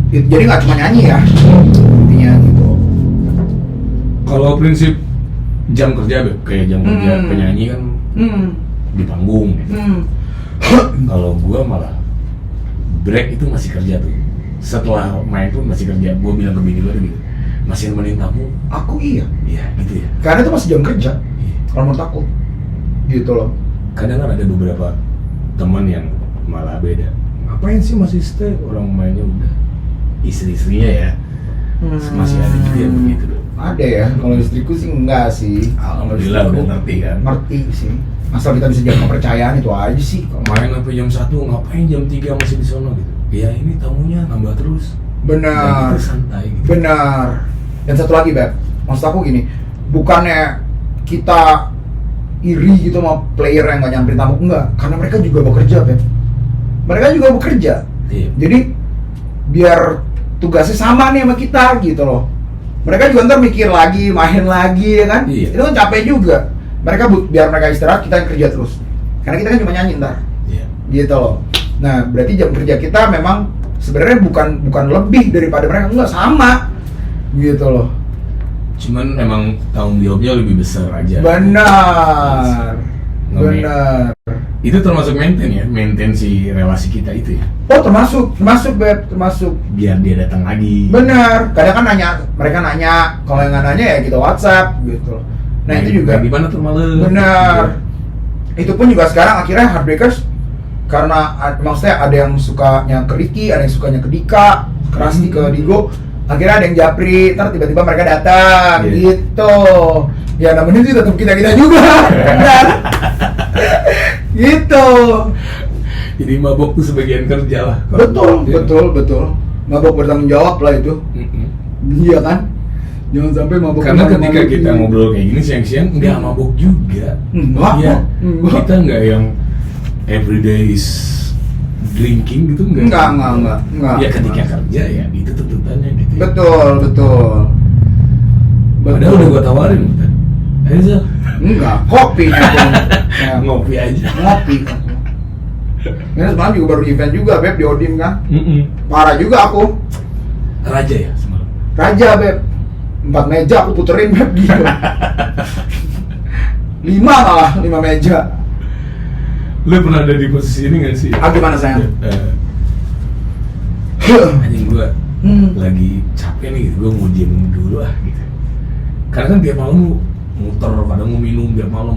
Jadi nggak cuma nyanyi ya, intinya gitu.
Kalau prinsip jam kerja Beb, kayak jam kerja penyanyi kan di panggung. Kalau gua malah break itu masih kerja tuh. Setelah main pun masih kerja. Gua bilang ke bini gua gitu, masih nemenin tamu.
Aku iya.
Iya gitu ya.
Karena itu masih jam kerja.
Iya.
Kalau menurut aku, gitu loh.
Kadang kan ada beberapa teman yang malah beda. Ngapain sih masih stay? Orang mainnya udah. Istri-istrinya ya masih ada juga yang begitu loh.
Ada ya. Kalau istriku sih enggak sih.
Alhamdulillah udah ngerti kan.
Ngerti sih. Asal kita bisa jaga kepercayaan itu aja sih.
Main sampai jam 1, ngapain jam 3 masih di sono gitu. Ya ini tamunya nambah terus.
Benar.
Dan itu santai gitu.
Benar. Dan satu lagi Beb, maksud aku gini, bukannya kita iri gitu sama player yang nggak nyamperin tamu, enggak, karena mereka juga bekerja Beb. Mereka juga bekerja.
Iya.
Jadi biar tugasnya sama nih sama kita gitu loh. Mereka juga ntar mikir lagi, main lagi ya kan.
Iya.
Itu kan capek juga. Mereka biar mereka istirahat, kita yang kerja terus. Karena kita kan cuma nyanyi ntar.
Iya.
Gitu loh. Nah, berarti jam kerja kita memang sebenarnya bukan lebih daripada mereka, enggak, sama. Gitu loh.
Cuman emang tanggung jawabnya lebih besar aja.
Benar.
Nge-
Benar.
Itu termasuk maintain si relasi kita itu ya.
Oh, termasuk Beb, termasuk.
Biar dia datang lagi.
Benar. Kadang kan mereka nanya, kalau yang nggak nanya ya kita WhatsApp gitu. Nah, itu juga.
Gimana tuh malam?
Benar. Itu pun juga sekarang akhirnya Heartbreakers karena maksudnya ada yang sukanya ke Ricky, ada yang sukanya ke Dika, ke Rusty, ke Digo. Akhirnya ada yang japri, ntar tiba-tiba mereka datang, gitu. Ya namanya sih tetap kita juga, kan? Gitu.
Jadi mabok tuh sebagian kerja lah.
Betul. Mabok bertanggung jawab lah itu. Iya kan? Jangan sampai mabok.
Karena ketika kita ngobrol kayak gini siang-siang nggak mabok juga.
Enggak.
Iya. Kita nggak yang everyday is drinking gitu enggak. Ya ketika kerja ya itu tuntutannya gitu. Ya.
Betul.
Padahal udah gua tawarin kan. Ayo Zal.
Enggak, kopi ya.
Ngopi aja.
Ngopi. Ini semalam juga baru event juga Beb di Odim kan. Parah juga aku.
Raja ya semalam.
Raja Beb. 4 meja aku puterin Beb gitu. 5 meja.
Lu pernah ada di posisi ini gak sih?
Gimana sayang?
Anjing gua lagi capek nih gitu, gua mau diem dulu gitu. Karena kan tiap malam muter, kadang mau minum tiap malam.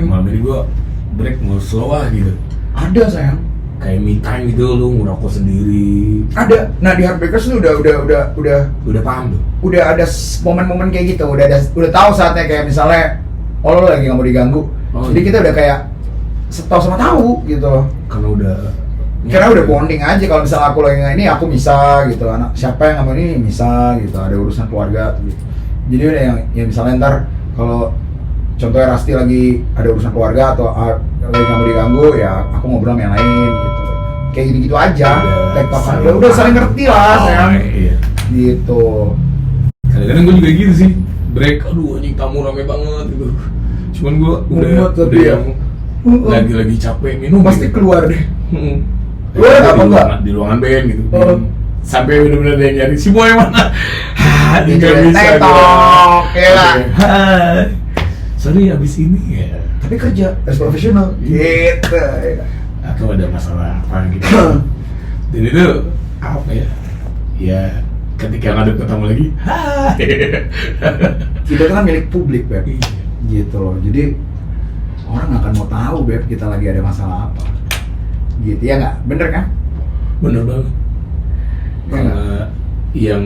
Malam ini gua break mau slow gitu.
Ada sayang.
Kayak me time gitu, lu ngerokok sendiri.
Ada. Nah di Heartbreakers tuh
Udah paham tuh.
Udah ada momen-momen kayak gitu. Udah tahu saatnya kayak misalnya, lo lagi nggak mau diganggu. Jadi kita udah kayak tahu sama tahu gitu.
Karena udah
Karena udah bonding aja, kalau misalnya aku lagi nggak ini aku bisa gitu, anak siapa yang nggak ini bisa gitu, ada urusan keluarga gitu. Jadi udah yang misalnya ntar kalau contohnya Rasti lagi ada urusan keluarga atau lagi nggak mau diganggu, ya aku ngobrol sama yang lain gitu. Kayak gitu-gitu aja, tektokan. Ya udah saling ngerti lah, sayang.
Iya.
Gitu.
Kadang-kadang gue juga gitu sih, break, aduh anjing tamu rame banget gitu. Cuman gue udah yang lagi capek minum.
Pasti
gitu.
Keluar deh.
Keluar apa enggak? Di ruangan band gitu. Sampai benar-benar ada yang nyari si boy mana. Nggak bisa.
Tektok, ya lah.
Hai. Sorry abis ini ya.
Tapi kerja, harus profesional. Gitu.
Atau ada masalah apa gitu. Dan itu apa ya? Ya ketika ngadep ketemu lagi, hai.
Kita kan milik publik, Beb. Gitu loh. Jadi orang nggak akan mau tahu, Beb, kita lagi ada masalah apa. Gitu ya nggak? Bener kan?
Bener banget.
Ya,
Karena yang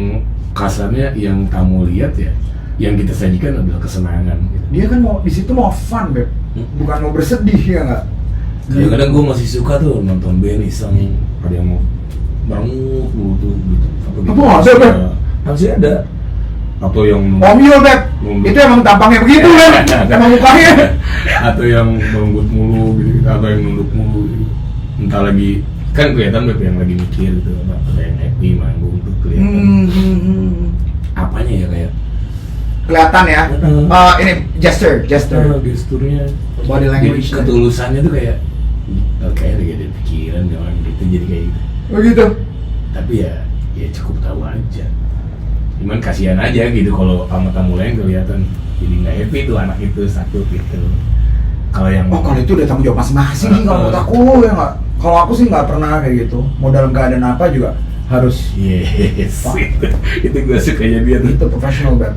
kasarnya yang kamu lihat ya, yang kita sajikan adalah kesenangan. Gitu.
dia kan mau di situ mau fun, Beb. Bukan mau bersedih, ya nggak?
Kadang-kadang gue masih suka tuh nonton band iseng, ada yang mau merengut dulu tuh gitu.
Apa ada, Beb?
Masih ada. Atau yang
Omyo, Beb. Itu emang tampangnya begitu kan? Emang mukanya.
Atau yang merenggut mulu gitu, atau yang nunduk mulu gitu. Entah lagi, kan kelihatan Beb yang lagi mikir gitu, ada yang happy manggung tuh kelihatan. Apanya ya kayak
Kelihatan ya. Ini gesture.
gesturnya,
Body language.
jadi ketulusannya tuh kayak lagi ada pikiran orang gitu, jadi kayak gitu.
Oh gitu.
Tapi ya cukup tahu aja. Cuman kasihan aja gitu kalau sama tamu lain kelihatan jadi nggak happy tuh anak itu satu gitu. Kalau yang
kalau itu udah tanggung jawab masing-masing sih kalau menurut aku, ya nggak. Kalau aku sih nggak pernah kayak gitu. Mau dalam keadaan apa juga harus.
Yes, itu gue sukanya dia tuh.
Itu profesional, Beb.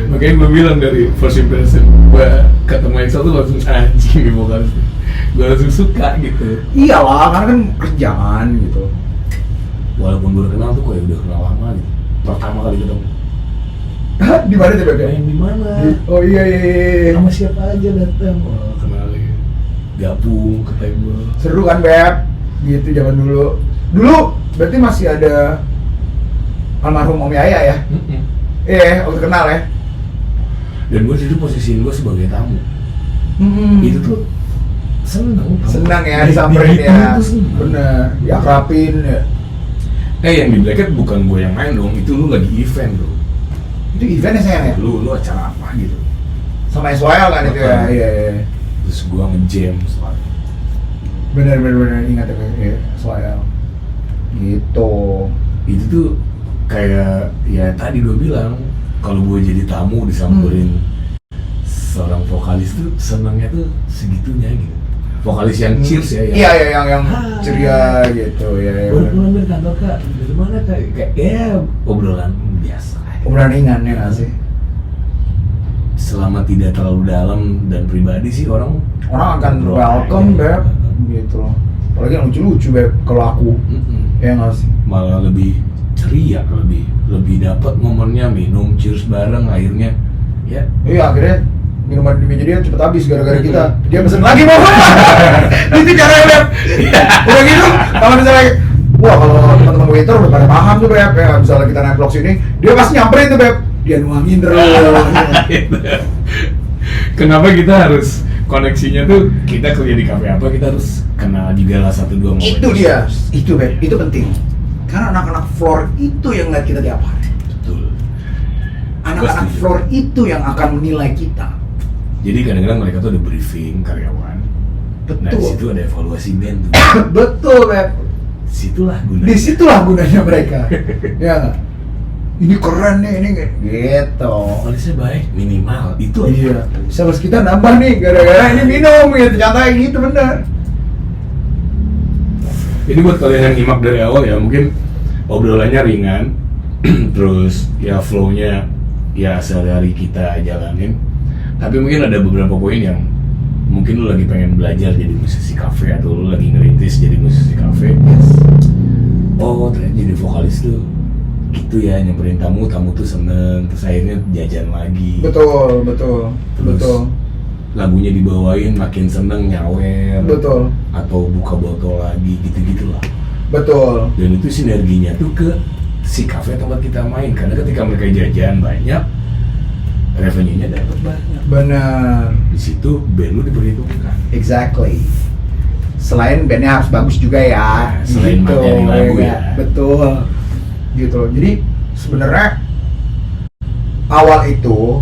Makanya gue bilang dari first impression, gue ketemu Excel tuh langsung anjing nih vokalis. Gue langsung suka gitu.
Iyalah, karena kan kerjaan gitu.
Walaupun baru kenal tuh kayak udah kenal lama gitu. Pertama kali ketemu.
Di mana tuh, Beb?
Yang di mana?
Oh iya.
Sama siapa aja datang? Oh, kenalin. Gabung ke table.
Seru kan, Beb? Gitu zaman dulu. Dulu berarti masih ada almarhum Om Yaya ya? Iya, waktu kenal ya.
Dan gue situ posisiin gue sebagai tamu. Itu tuh senang
ya disamperin ya. Bener, diakrapin ya.
Yang di Blackhead bukan gue yang main dong, itu lu lagi event bro.
Itu eventnya sayang ya?
Lu acara apa gitu?
Sama SYL kan itu ya? Iya.
Terus gue nge-jam setelah.
Bener ingat ya, SYL. Gitu.
Itu tuh kayak ya tadi gue bilang, kalau gue jadi tamu disamperin seorang vokalis tuh senangnya tuh segitunya gitu. Vokalis yang cheers ya.
Iya yang ceria gitu ya.
Baru pulang dari kantor kak, dari mana kak? Kayak obrolan biasa.
Obrolan ringan ya nggak sih?
Selama tidak terlalu dalam dan pribadi sih orang
akan welcome, Beb. Gitu loh. Apalagi yang lucu-lucu, Beb. Kalau aku, ya nggak sih?
Malah lebih ceria, lebih dapat momennya, minum cheers bareng akhirnya. Ya.
Iya, akhirnya minuman di meja dia cepet habis gara-gara kita. Dia pesen lagi mau. Itu caranya, Beb. Udah gitu, kalau misalnya kalau teman-teman waiter udah pada paham tuh, Beb. Ya, misalnya kita naik vlog sini, dia pasti nyamperin tuh, Beb. Dia nuangin terus.
Kenapa kita harus koneksinya tuh, kita kerja di kafe apa, kita harus kenal juga lah satu dua momen.
Itu dia, itu Beb, itu penting. Karena anak-anak floor itu yang ngeliat kita tiap hari.
Betul.
Anak-anak floor itu yang akan menilai kita.
Jadi kadang-kadang mereka tuh ada briefing karyawan.
Betul.
Nah di situ ada evaluasi band tuh.
Betul, Beb.
Disitulah
gunanya mereka. Ya nggak? Ini keren nih, ini gitu.
Vokalisnya baik, minimal itu aja.
Iya. Sales kita nambah nih gara-gara ini minum gitu, contohnya gitu bener.
Ini buat kalian yang nyimak dari awal ya, mungkin obrolannya ringan, terus ya flow-nya ya sehari-hari kita jalanin. Tapi mungkin ada beberapa poin yang mungkin lu lagi pengen belajar jadi musisi kafe, atau lu lagi ngerintis jadi musisi kafe. Yes. Oh ternyata jadi vokalis tuh gitu ya, nyamperin tamu tuh seneng, terus akhirnya jajan lagi.
Betul.
Terus lagunya dibawain makin seneng nyawer.
Betul.
Atau buka botol lagi gitu-gitulah.
Betul.
Dan itu sinerginya tuh ke si kafe tempat kita main, karena ketika mereka jajan banyak, revenue-nya dapat banyak.
Benar.
Di situ band lu diperhitungkan.
Exactly. Selain bandnya harus bagus juga ya.
Selain materi lagu ya.
Betul. Gitu loh. Jadi sebenarnya awal itu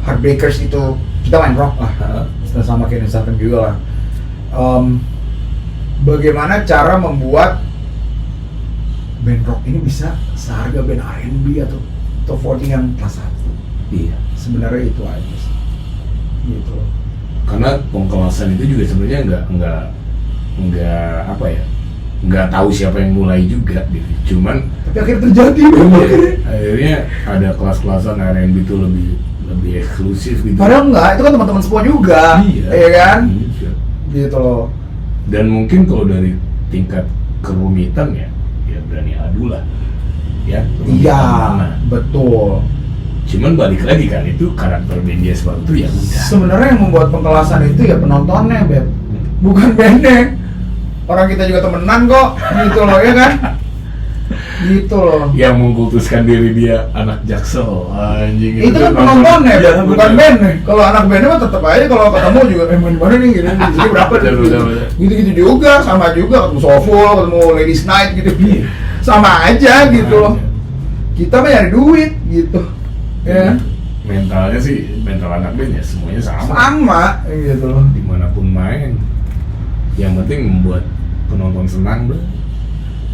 Heartbreakers itu kita main rock lah. Sama kayak Saturn juga lah. Bagaimana cara membuat band rock ini bisa seharga band R&B atau top 40 yang kelas 1.
Iya.
Sebenarnya itu aja sih. Gitu loh.
Karena pengkelasan itu juga sebenarnya nggak apa ya, nggak tahu siapa yang mulai juga gitu. Cuman
Tapi akhirnya terjadi.
Akhirnya ada kelas-kelasan R&B itu lebih eksklusif gitu.
Padahal enggak, itu kan teman-teman semua juga.
Iya.
Iya kan?
Iya.
Gitu loh.
Dan mungkin kalau dari tingkat kerumitan ya berani adu lah. Ya.
Iya,
Mana.
betul.
Cuman balik lagi kan, itu karakter band dia seperti itu ya udah.
Sebenarnya yang membuat pengkelasan itu ya penontonnya, Beb. Bukan bandnya. Orang kita juga temenan kok, gitu loh, ya kan? Gitu loh.
Yang mengkultuskan diri dia anak Jaksel, anjing
Itu kan penontonnya,
ya,
bukan bandnya. Kalau anak bandnya mah tetap aja kalau ketemu juga, main mana nih, gitu. Jadi berapa
Betul,
gitu.
betul, betul.
Gitu-gitu juga, sama juga ketemu Soful, ketemu Ladies Night gitu. Sama aja gitu loh. Kita mah nyari duit gitu. Ya.
Mentalnya sih, mental anak band ya semuanya sama.
Sama gitu loh.
Dimanapun main, yang penting membuat penonton senang deh.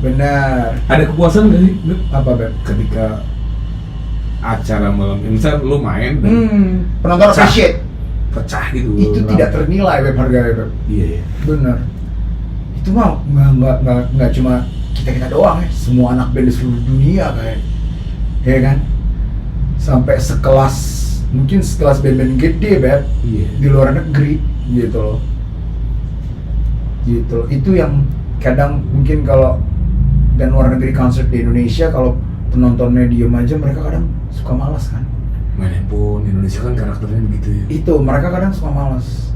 Benar.
Ada kepuasan gak sih, Beb?
Apa, Beb?
Ketika acara malam, misal lu main dan
Penonton appreciate.
pecah gitu.
Itu tidak ternilai, Beb, harganya, Beb.
Iya ya.
Benar. Itu mah nggak cuma kita doang ya, semua anak band di seluruh dunia kayak, ya kan? Sampai mungkin sekelas band-band gede, Beb,
Iya.
di luar negeri, gitu loh. Gitu loh. Itu yang kadang mungkin kalau band luar negeri konser di Indonesia, kalau penontonnya diem aja, mereka kadang suka malas kan.
Main pun Indonesia kan karakternya begitu ya.
Itu mereka kadang suka malas.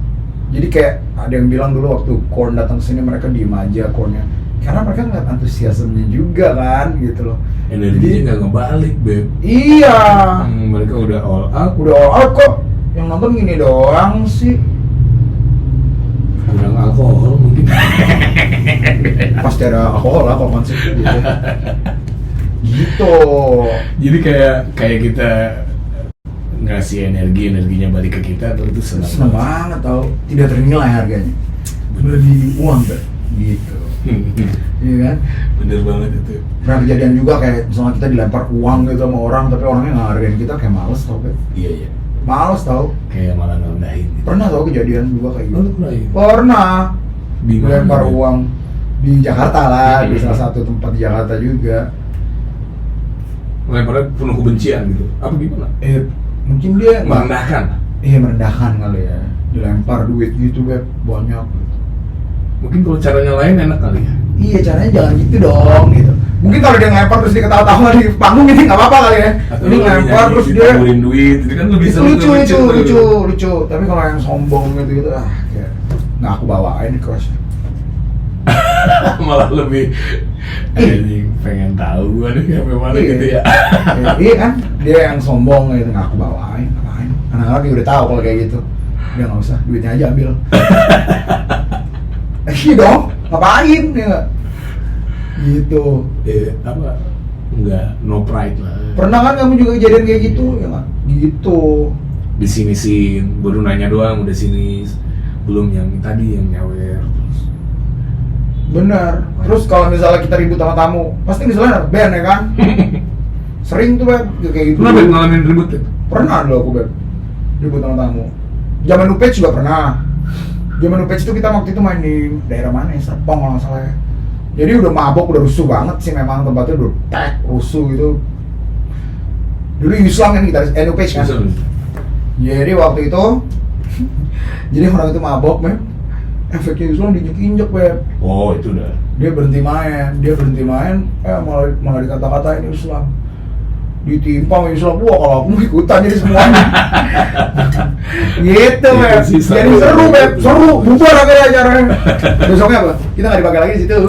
Jadi kayak ada yang bilang dulu waktu Korn datang sini, mereka diem aja Kornnya, karena mereka ngeliat antusiasmenya juga kan, gitu loh.
Energinya nggak ngebalik, Beb.
Iya.
Mereka udah all out.
Udah all out kok. Yang nonton gini doang sih.
Kurang alkohol mungkin.
Pasti ada alkohol lah kalau konser gitu. Gitu.
Jadi kayak kita ngasih energinya balik ke kita, tuh itu
Seneng banget tau. Tidak ternilai harganya. Lebih uang Beb. Gitu. Iya kan?
Bener banget itu.
Pernah kejadian juga kayak misalnya kita dilempar uang gitu sama orang, tapi orangnya nggak hargain kita, kayak males tau Beb.
Iya.
Males tau.
Kayak malah ngerendahin gitu.
Pernah tau kejadian juga kayak gitu.
Oh, lu pernah ya?
Pernah.
Di mana,
Dilempar
Beb?
uang di Jakarta lah, di salah satu tempat di Jakarta juga.
Lemparnya penuh kebencian gitu. Apa gimana?
Mungkin dia
Merendahkan.
Iya, merendahkan kali ya. Dilempar duit gitu, Beb, banyak.
Mungkin kalau caranya lain enak kali ya.
Iya, caranya jangan gitu dong, gitu. Mungkin kalau dia ngelempar terus dia ketawa-tawa di panggung, ini nggak apa-apa kali ya.
Atau
Ini
lu
ngelempar
nyanyi,
terus dia
ditaburin duit, itu kan lebih
itu
seru,
lucu. Tapi kalau yang sombong gitu, kayak nggak aku bawain nih kelasnya.
Malah lebih anjing, pengen tahu gua nih sampai mana
Iya.
gitu ya.
Iya kan, dia yang sombong gitu, nggak aku bawain, ngapain? Anak-anak juga udah tahu kalau kayak gitu. Dia nggak usah, duitnya aja ambil. Iya dong, ngapain ya nggak? Gitu.
Apa? Enggak, no pride lah.
Pernah kan kamu juga kejadian kayak gitu ya nggak? Gitu.
Di sini baru nanya doang, udah sini belum yang tadi yang nyawer terus.
Benar. Terus kalau misalnya kita ribut sama tamu, pasti misalnya band ya kan? Sering tuh Beb, kayak gitu.
Pernah Beb ngalamin ribut ya?
Pernah dulu aku Beb, ribut sama tamu. Zaman Nupage juga pernah. Zaman Nupage itu kita waktu itu main di daerah mana ya? Serpong kalau nggak salah ya. Jadi udah mabok, udah rusuh banget sih, memang tempatnya udah rusuh gitu. Dulu Yuslang kan gitaris Nupage kan? Jadi waktu itu jadi orang itu mabok, Beb. Efeknya Yuslang diinjek-injek, Beb.
Oh, itu udah.
Dia berhenti main, malah dikata-katain Islam. ditimpang Islam, wah kalau aku mau ikutan jadi semuanya. Gitu Beb, jadi seru Beb, seru, bubar akhirnya acaranya. Besoknya apa? Kita nggak dipakai lagi di situ.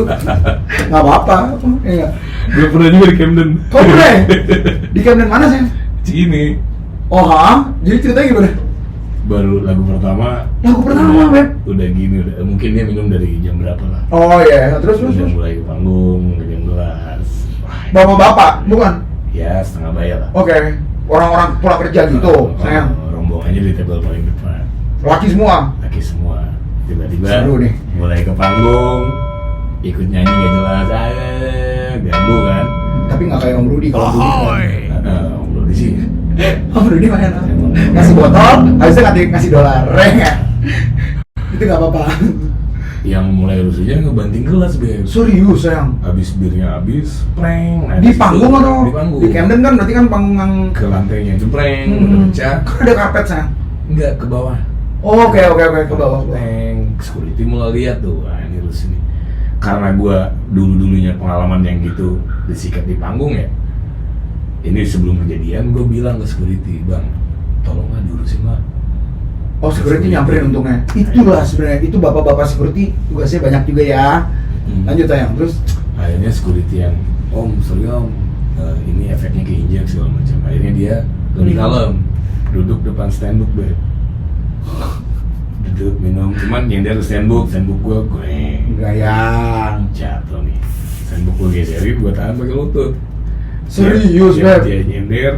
Nggak apa-apa, ya.
Gue pernah juga di Camden.
Kau pernah? Di Camden mana sih?
Sini.
Oh ha? Jadi ceritanya gimana?
Baru lagu pertama.
Lagu pertama Beb?
Udah gini, udah mungkin dia minum dari jam berapa lah.
Oh iya, terus.
Udah mulai ke panggung, jam 12.
Bapak-bapak, bukan?
Ya, setengah bayar lah.
Oke, orang-orang pulang kerja gitu, sayang.
Rombongannya di table paling depan.
Laki semua?
Laki semua. Tiba-tiba
Seru nih.
mulai ke panggung, ikut nyanyi gak jelas, ganggu kan.
Tapi nggak kayak Om Rudi kalau Rudi.
Om Rudi sih.
Om Rudi mana? Ngasih botol, habisnya ngasih dolar, ya. Itu nggak apa-apa.
Yang mulai rusuhnya ngebanting gelas, Beb.
Serius sayang.
Habis birnya habis, prank. Nah,
Di panggung atau?
Di panggung.
Di Camden kan berarti kan panggung yang
Ke lantainya jempreng, udah pecah.
Kan ada karpet sayang.
Enggak, ke bawah.
Oh, oke ke bawah.
Tank, security mulai lihat tuh, wah ini rusuh nih. Karena gua dulunya pengalaman yang gitu disikat di panggung ya. Ini sebelum kejadian gua bilang ke security, "Bang, tolong lah diurusin lah."
Oh, security nyamperin untungnya. Itulah sebenarnya, itu bapak-bapak security tugasnya banyak juga ya. Lanjut sayang, terus
akhirnya security yang, "Om, sorry Om, ini efeknya keinjak segala macam." Akhirnya dia lebih kalem, duduk depan standbook, Beb. Duduk minum, cuman yang dia harus standbook gue
gayang.
jatuh nih. Standbook gue geserin, gue tahan pakai lutut.
Serius, Beb?
Dia nyender,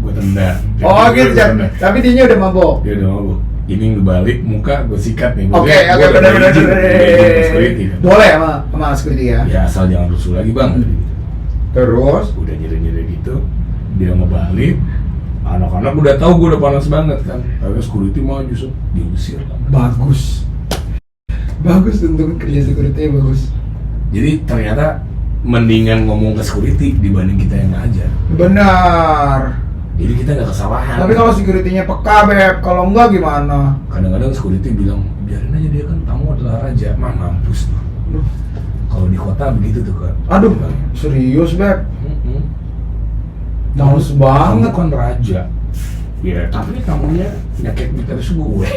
gue tendang.
Oh gitu, tapi dia udah mabok.
Dia udah mabuk. Ini ngebalik muka, gue sikat nih.
Oke, benar. Boleh sama security ya?
Ya asal jangan rusuh lagi bang.
Terus?
Udah nyeri gitu, dia ngebalik. Anak-anak udah tahu gue udah panas banget kan. Tapi security maju, diusir kan.
Bagus untuk kerja security, bagus.
Jadi ternyata mendingan ngomong ke security dibanding kita yang ngajar.
Benar.
Jadi kita nggak kesalahan.
Tapi kalau security-nya peka, Beb, kalau enggak gimana?
Kadang-kadang security bilang, biarin aja dia kan tamu adalah raja. Mampus tuh. Kalau di kota begitu tuh kan.
Aduh, serius, Beb? Males
Kamu
banget.
kan raja. Ya, tapi tamunya nyakit terus gue.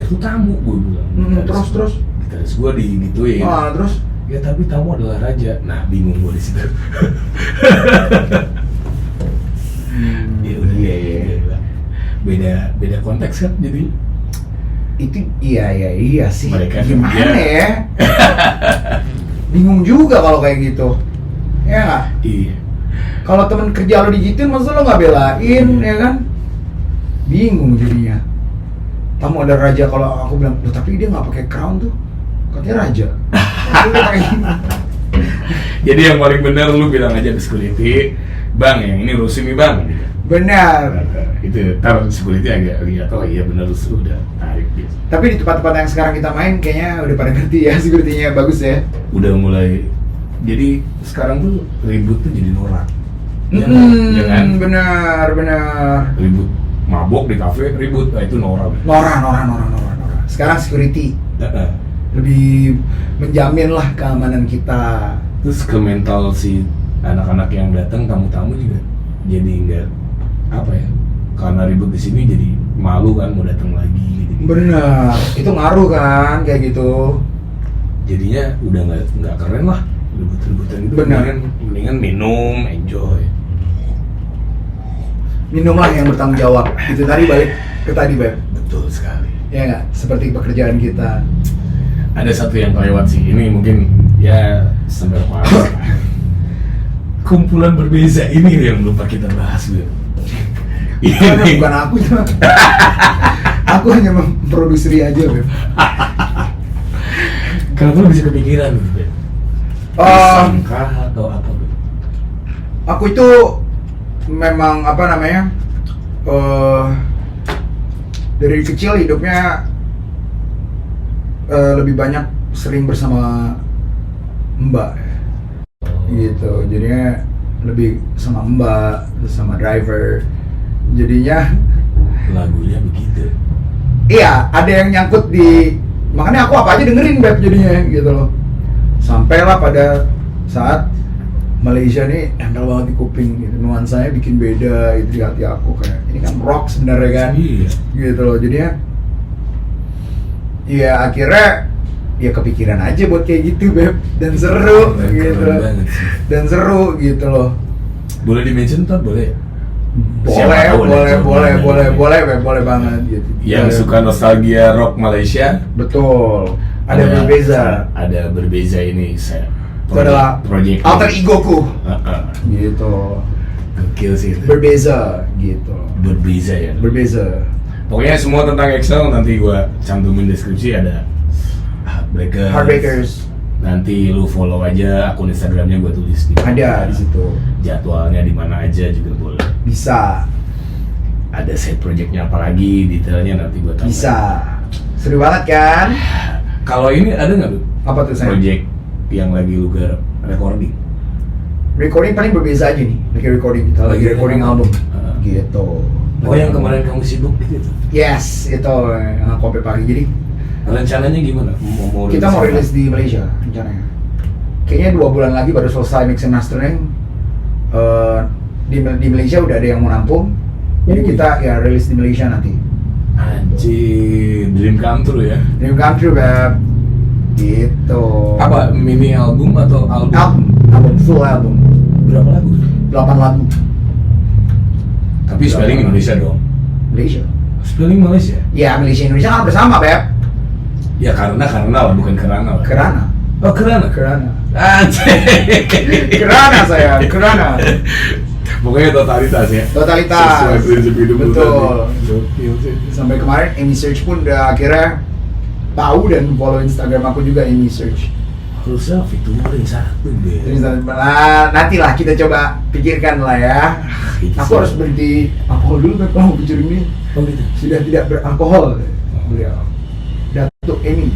Itu tamu gue bilang.
Terus
Gitaris gue digituin.
terus
Ya tapi tamu adalah raja. Nah bingung gue di situ. Ya udah ya. Beda konteks kan jadi.
itu iya sih.
Mereka
gimana ya? Bingung juga kalau kayak gitu. Ya nggak?
Iya.
Kalau temen kerja lo digituin, masa lo nggak belain, ya kan? Bingung jadinya. Tamu ada raja, kalau aku bilang, tapi dia nggak pakai crown tuh, katanya raja.
Jadi yang paling benar lu bilang aja ke security, bang yang ini rusuh nih bang.
Benar.
Itu tar security agak lihat, oh iya benar rusuh, udah tarik gitu.
Tapi di tempat-tempat yang sekarang kita main, kayaknya udah pada ngerti ya, security-nya bagus ya.
Udah mulai, jadi sekarang tuh ribut tuh jadi norak. Ya kan?
Benar.
Ribut mabok di kafe ribut, nah itu norak.
Nora. Sekarang security lebih menjamin lah keamanan kita.
Terus ke mental si anak-anak yang datang, tamu-tamu juga jadi nggak apa ya, karena ribut di sini jadi malu kan mau datang lagi. Gitu.
Benar, itu ngaruh kan kayak gitu.
Jadinya udah nggak keren lah ribut-ributan itu.
Benar.
Mendingan minum, enjoy.
Minumlah yang bertanggung jawab. Itu tadi balik ke tadi, Beb.
Betul sekali.
Ya nggak? Seperti pekerjaan kita.
Ada satu yang kelewat sih, ini mungkin ya sampai apa? Kumpulan berbeza ini yang lupa kita bahas, Beb.
Ini bukan aku itu. Aku hanya memproduksi aja, Beb.
Kenapa lu bisa kepikiran gitu, Beb? Sangka atau apa, Beb?
Aku itu memang apa namanya? Dari kecil hidupnya lebih banyak sering bersama Mbak gitu, jadinya lebih sama Mbak terus sama driver, jadinya
lagunya begitu.
Iya, ada yang nyangkut di, makanya aku apa aja dengerin Beb jadinya gitu loh. Sampailah pada saat Malaysia nih nempel banget di kuping gitu, nuansanya bikin beda itu di hati aku, kayak ini kan rock sebenarnya kan.
Iya.
Gitu loh, jadinya ya akhirnya ya kepikiran aja buat kayak gitu Beb, dan seru gitu. Dan seru gitu loh.
Boleh di-mention tuh boleh?
Boleh banget gitu.
Yang suka nostalgia rock Malaysia,
betul. Ada
berbeza ini saya.
Itu adalah
project
alter egoku. Gitu.
Gokil sih itu.
Berbeza gitu.
Berbeza ya.
Berbeza.
Pokoknya semua tentang Excel nanti gua cantumin deskripsi, ada
Heartbreakers.
Nanti lu follow aja akun Instagramnya, gua tulis di
ada di situ.
Jadwalnya di mana aja juga boleh.
Bisa.
Ada side projectnya apa lagi, detailnya nanti gua tahu.
Bisa. Seru banget kan?
Kalau ini ada nggak lu?
Apa tuh saya?
Project yang lagi lu garap recording?
Recording paling berbeza aja nih. Lagi recording kita, lagi recording album. Gitu.
Oh yang kemarin kamu sibuk gitu?
Yes, itu yang aku sampai pagi. Jadi
rencananya gimana?
Kita mau rilis di Malaysia rencananya. Kayaknya 2 bulan lagi baru selesai mix and mastering. Di Malaysia udah ada yang mau nampung. Jadi kita ya rilis di Malaysia nanti.
Anjir, dream come true ya?
Dream come true, Beb. Gitu.
Apa, mini album atau album?
Album, full album.
Berapa lagu?
8 lagu.
Tapi spelling Indonesia dong?
Malaysia.
Spelling Malaysia?
Ya, Malaysia Indonesia kan bersama, Beb.
Ya karena lah, bukan kerana lah.
Kerana.
Oh kerana?
Kerana.
Anjir.
Kerana saya, kerana.
Pokoknya totalitas ya?
Totalitas.
Sesuai prinsip hidup.
Betul. Sampai kemarin Amy Search pun udah akhirnya tahu dan follow Instagram aku juga, Amy Search.
Harusnya fiturin satu deh.
Nanti lah kita coba pikirkan lah ya. Aku harus berhenti alkohol dulu, Beb, kalau mau featuring ini.
Oh gitu?
Sudah tidak beralkohol beliau. Datuk Amy.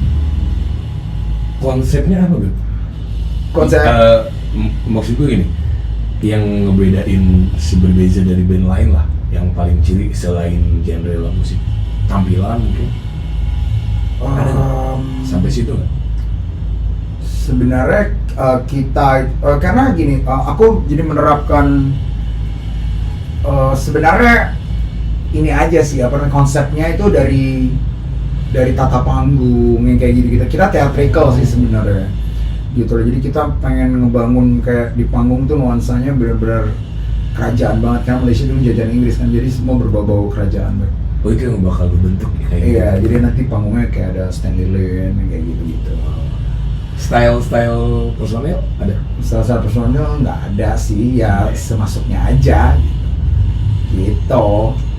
Konsepnya apa, Beb?
Konsep
maksud gue gini, yang ngebedain si berbeza dari band lain lah, yang paling ciri selain genre lah musik, tampilan mungkin. Ada nggak? Sampai situ nggak?
Sebenarnya kita karena gini, aku jadi menerapkan sebenarnya ini aja sih, apa namanya, konsepnya itu dari tata panggung yang kayak gitu. Kita theatrical sih sebenarnya gitu loh. Jadi kita pengen ngebangun kayak di panggung tuh nuansanya benar-benar kerajaan banget, karena Malaysia dulu jajahan Inggris kan, jadi semua berbau-bau kerajaan.
Oh itu yang bakal lu bentuk ya, kayak
iya
gitu.
Jadi nanti panggungnya kayak ada Stanley Lane kayak gitu.
Style personel ada?
Style personel nggak ada sih, ya semasuknya aja gitu.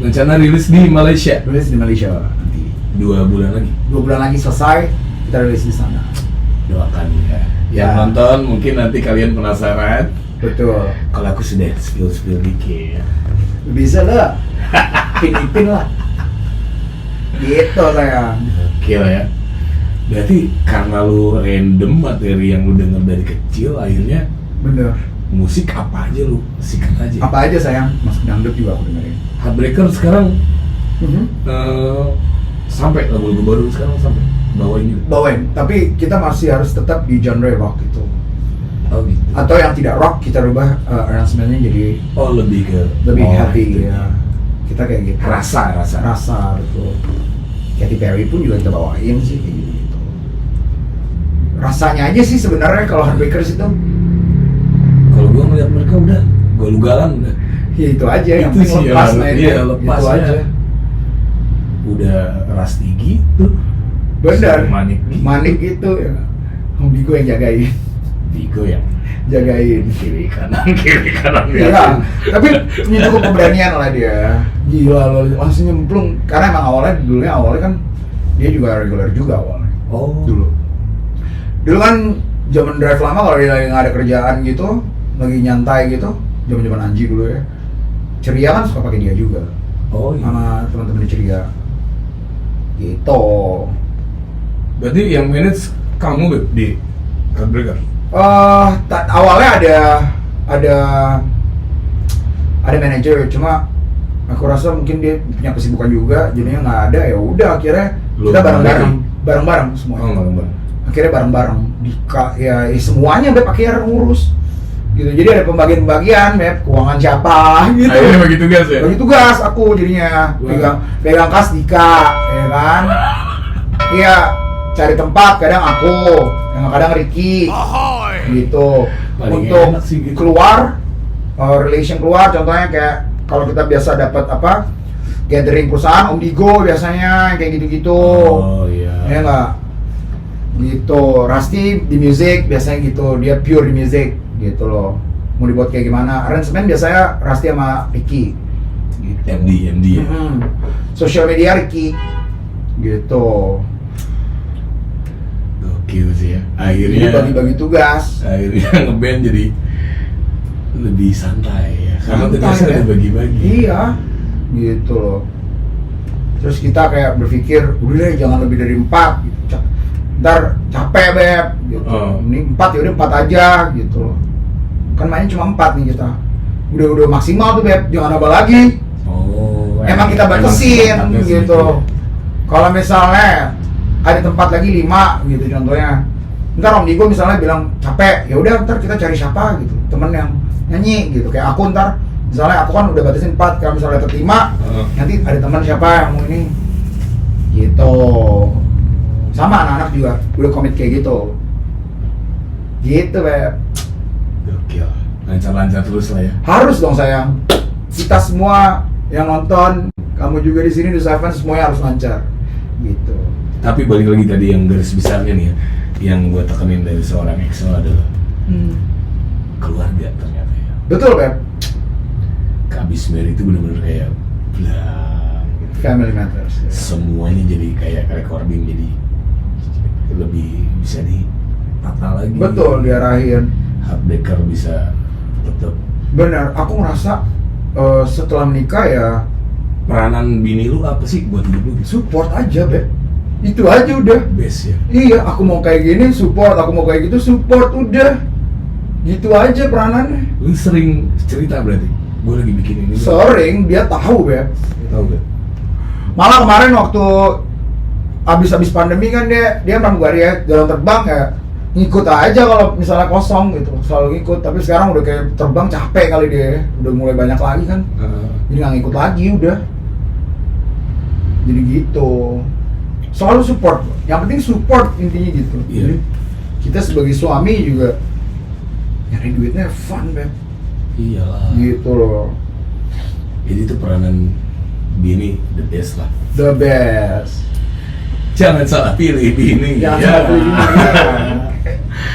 Rencana rilis di Malaysia?
Rilis di Malaysia nanti
2 bulan lagi?
2 bulan lagi selesai, kita rilis di sana.
Doakan ya. Yang nonton mungkin nanti kalian penasaran.
Betul.
Kalau aku sudah spill dikit.
Bisa lah. Pin lah. Gitu saya.
Oke lah ya. Berarti karena lu random materi yang lu denger dari kecil, akhirnya
bener.
Musik apa aja lu sikat aja.
Apa aja sayang, masuk dangdut juga aku dengerin.
Heartbreaker sekarang sampai lagu-lagu baru sekarang sampai bawain juga.
Bawain, tapi kita masih harus tetap di genre rock gitu.
Oh gitu.
Atau yang tidak rock kita rubah arrangementnya jadi
lebih
happy ya. Kita kayak gitu.
Rasa
betul. Katy Perry pun juga kita bawain sih kayak gitu. Rasanya aja sih sebenarnya kalau Heartbreakers itu.
Kalau gua ngeliat mereka udah galang udah.
Ya itu aja yang
itu sih
lepas
lepas
itu aja.
Udah rasti gitu.
Benar.
Manik
gitu ya. Bigo yang jagain.
Bigo yang
jagain
kiri kanan
ya. Tapi ini cukup keberanian lah dia. Gila loh, langsung nyemplung. Karena emang awalnya kan dia juga reguler juga awalnya.
Oh.
Dulu kan zaman drive lama, kalau dia lagi nggak ada kerjaan gitu, lagi nyantai gitu, zaman Anji dulu ya. Ceria kan suka pakai dia juga.
Oh iya.
Sama teman-teman Ceria. Gitu.
Berarti yang manage kamu di Heartbreaker?
Awalnya ada manajer, cuma aku rasa mungkin dia punya kesibukan juga, jadinya nggak ada. Ya udah, akhirnya kita bareng-bareng semuanya. Akhirnya bareng-bareng ya semuanya Beb akhirnya ngurus gitu. Jadi ada pembagian Beb, keuangan siapa gitu.
Akhirnya bagi tugas ya?
Bagi tugas aku jadinya. Pegang kas Dika, ya kan. Iya, cari tempat kadang aku, kadang Ricky gitu. Untuk
gitu.
keluar relation keluar, contohnya kayak kalau kita biasa dapat gathering perusahaan, Om Digo biasanya kayak gitu-gitu.
Oh iya.
Ya nggak? Gitu. Rasti di music biasanya gitu, dia pure di music gitu loh. Mau dibuat kayak gimana? Arrangement biasanya Rasti sama Ricky. Gitu.
MD ya.
Social media Ricky. Gitu.
Gokil sih ya. Akhirnya
Jadi bagi-bagi tugas.
Akhirnya ngeband jadi lebih santai ya. Karena
Santai,
tugasnya
ya.
udah bagi-bagi.
Iya, gitu loh. Terus kita kayak berpikir, udah deh jangan lebih dari 4 gitu. Ntar capek Beb gitu. Ini 4 ya udah 4 aja gitu loh. Kan mainnya cuma 4 nih kita. Udah maksimal tuh Beb, jangan nambah lagi.
Oh.
Emang kita batasin gitu. Kalau misalnya ada tempat lagi 5 gitu contohnya. Ntar Om Digo misalnya bilang capek, ya udah ntar kita cari siapa gitu, temen yang nyanyi gitu. Kayak aku ntar, misalnya aku kan udah batasin 4, kalau misalnya dapet 5, nanti ada teman siapa yang mau ini gitu. Sama anak-anak juga udah komit kayak gitu. Gitu Beb.
Gokil. Lancar-lancar terus lah ya.
Harus dong sayang. Kita semua yang nonton, kamu juga di sini di Seven, semuanya harus lancar. Gitu.
Tapi balik lagi tadi yang garis besarnya nih ya, yang gue tekenin dari seorang EXO adalah keluarga ternyata ya.
Betul Beb.
Kak Bismer itu benar-benar kayak blang gitu.
Family matters. Ya.
Semuanya jadi kayak recording, jadi lebih bisa ditata lagi.
Betul, diarahin.
Heartbreaker bisa tetap.
Benar, aku ngerasa setelah menikah ya
Peranan bini lu apa sih buat hidup lu gitu?
support aja Beb. Itu aja udah.
Best ya.
Iya, aku mau kayak gini support, aku mau kayak gitu support, udah. Gitu aja peranannya.
Lu sering cerita berarti? Gue lagi bikin ini.
Sering, dia tahu Beb.
Tahu gak?
Malah kemarin waktu abis pandemi kan dia pramugari ya, jalan terbang ya ngikut aja kalau misalnya kosong gitu, selalu ngikut. Tapi sekarang udah kayak terbang capek kali dia, udah mulai banyak lagi kan, jadi nggak ngikut lagi udah. Jadi gitu, selalu support. Yang penting support intinya gitu.
Iya.
Jadi kita sebagai suami juga nyari duitnya fun Beb.
Iyalah.
Gitu loh.
Jadi itu peranan bini the best lah.
The best.
Jangan salah pilih bini.
Jangan
ya.
salah pilih bini.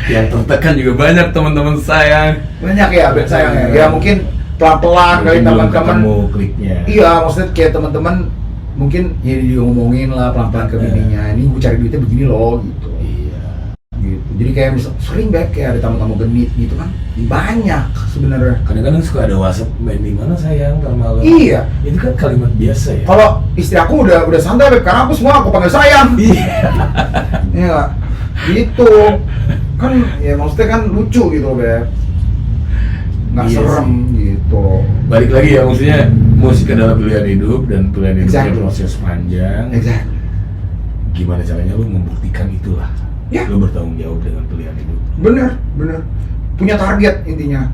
Yang tertekan juga banyak teman-teman saya.
Banyak ya Beb sayang ya. Ya mungkin pelan-pelan kali
Mungkin belum
teman-teman.
ketemu kliknya.
Iya, maksudnya kayak teman-teman mungkin ya diomongin lah pelan-pelan ke bininya. Ini gue cari duitnya begini loh gitu.
Iya.
Gitu. Jadi kayak misal sering Beb kayak ada tamu-tamu genit gitu kan. Banyak sebenarnya.
Kadang-kadang suka ada WhatsApp, main di mana sayang ntar malam.
Iya.
Itu kan kalimat biasa ya.
Kalau istri aku udah santai Beb, karena aku semua aku panggil sayang.
Iya.
Iya nggak? Gitu. Kan ya maksudnya kan lucu gitu loh Beb. Nggak
Iya
serem gitu.
Balik lagi ya, maksudnya musik adalah pilihan hidup dan pilihan hidupnya
Exactly.
proses panjang.
Exactly.
Gimana caranya lu membuktikan itulah?
Ya.
Lu bertanggung jawab dengan pilihan hidup.
Bener. Punya target intinya.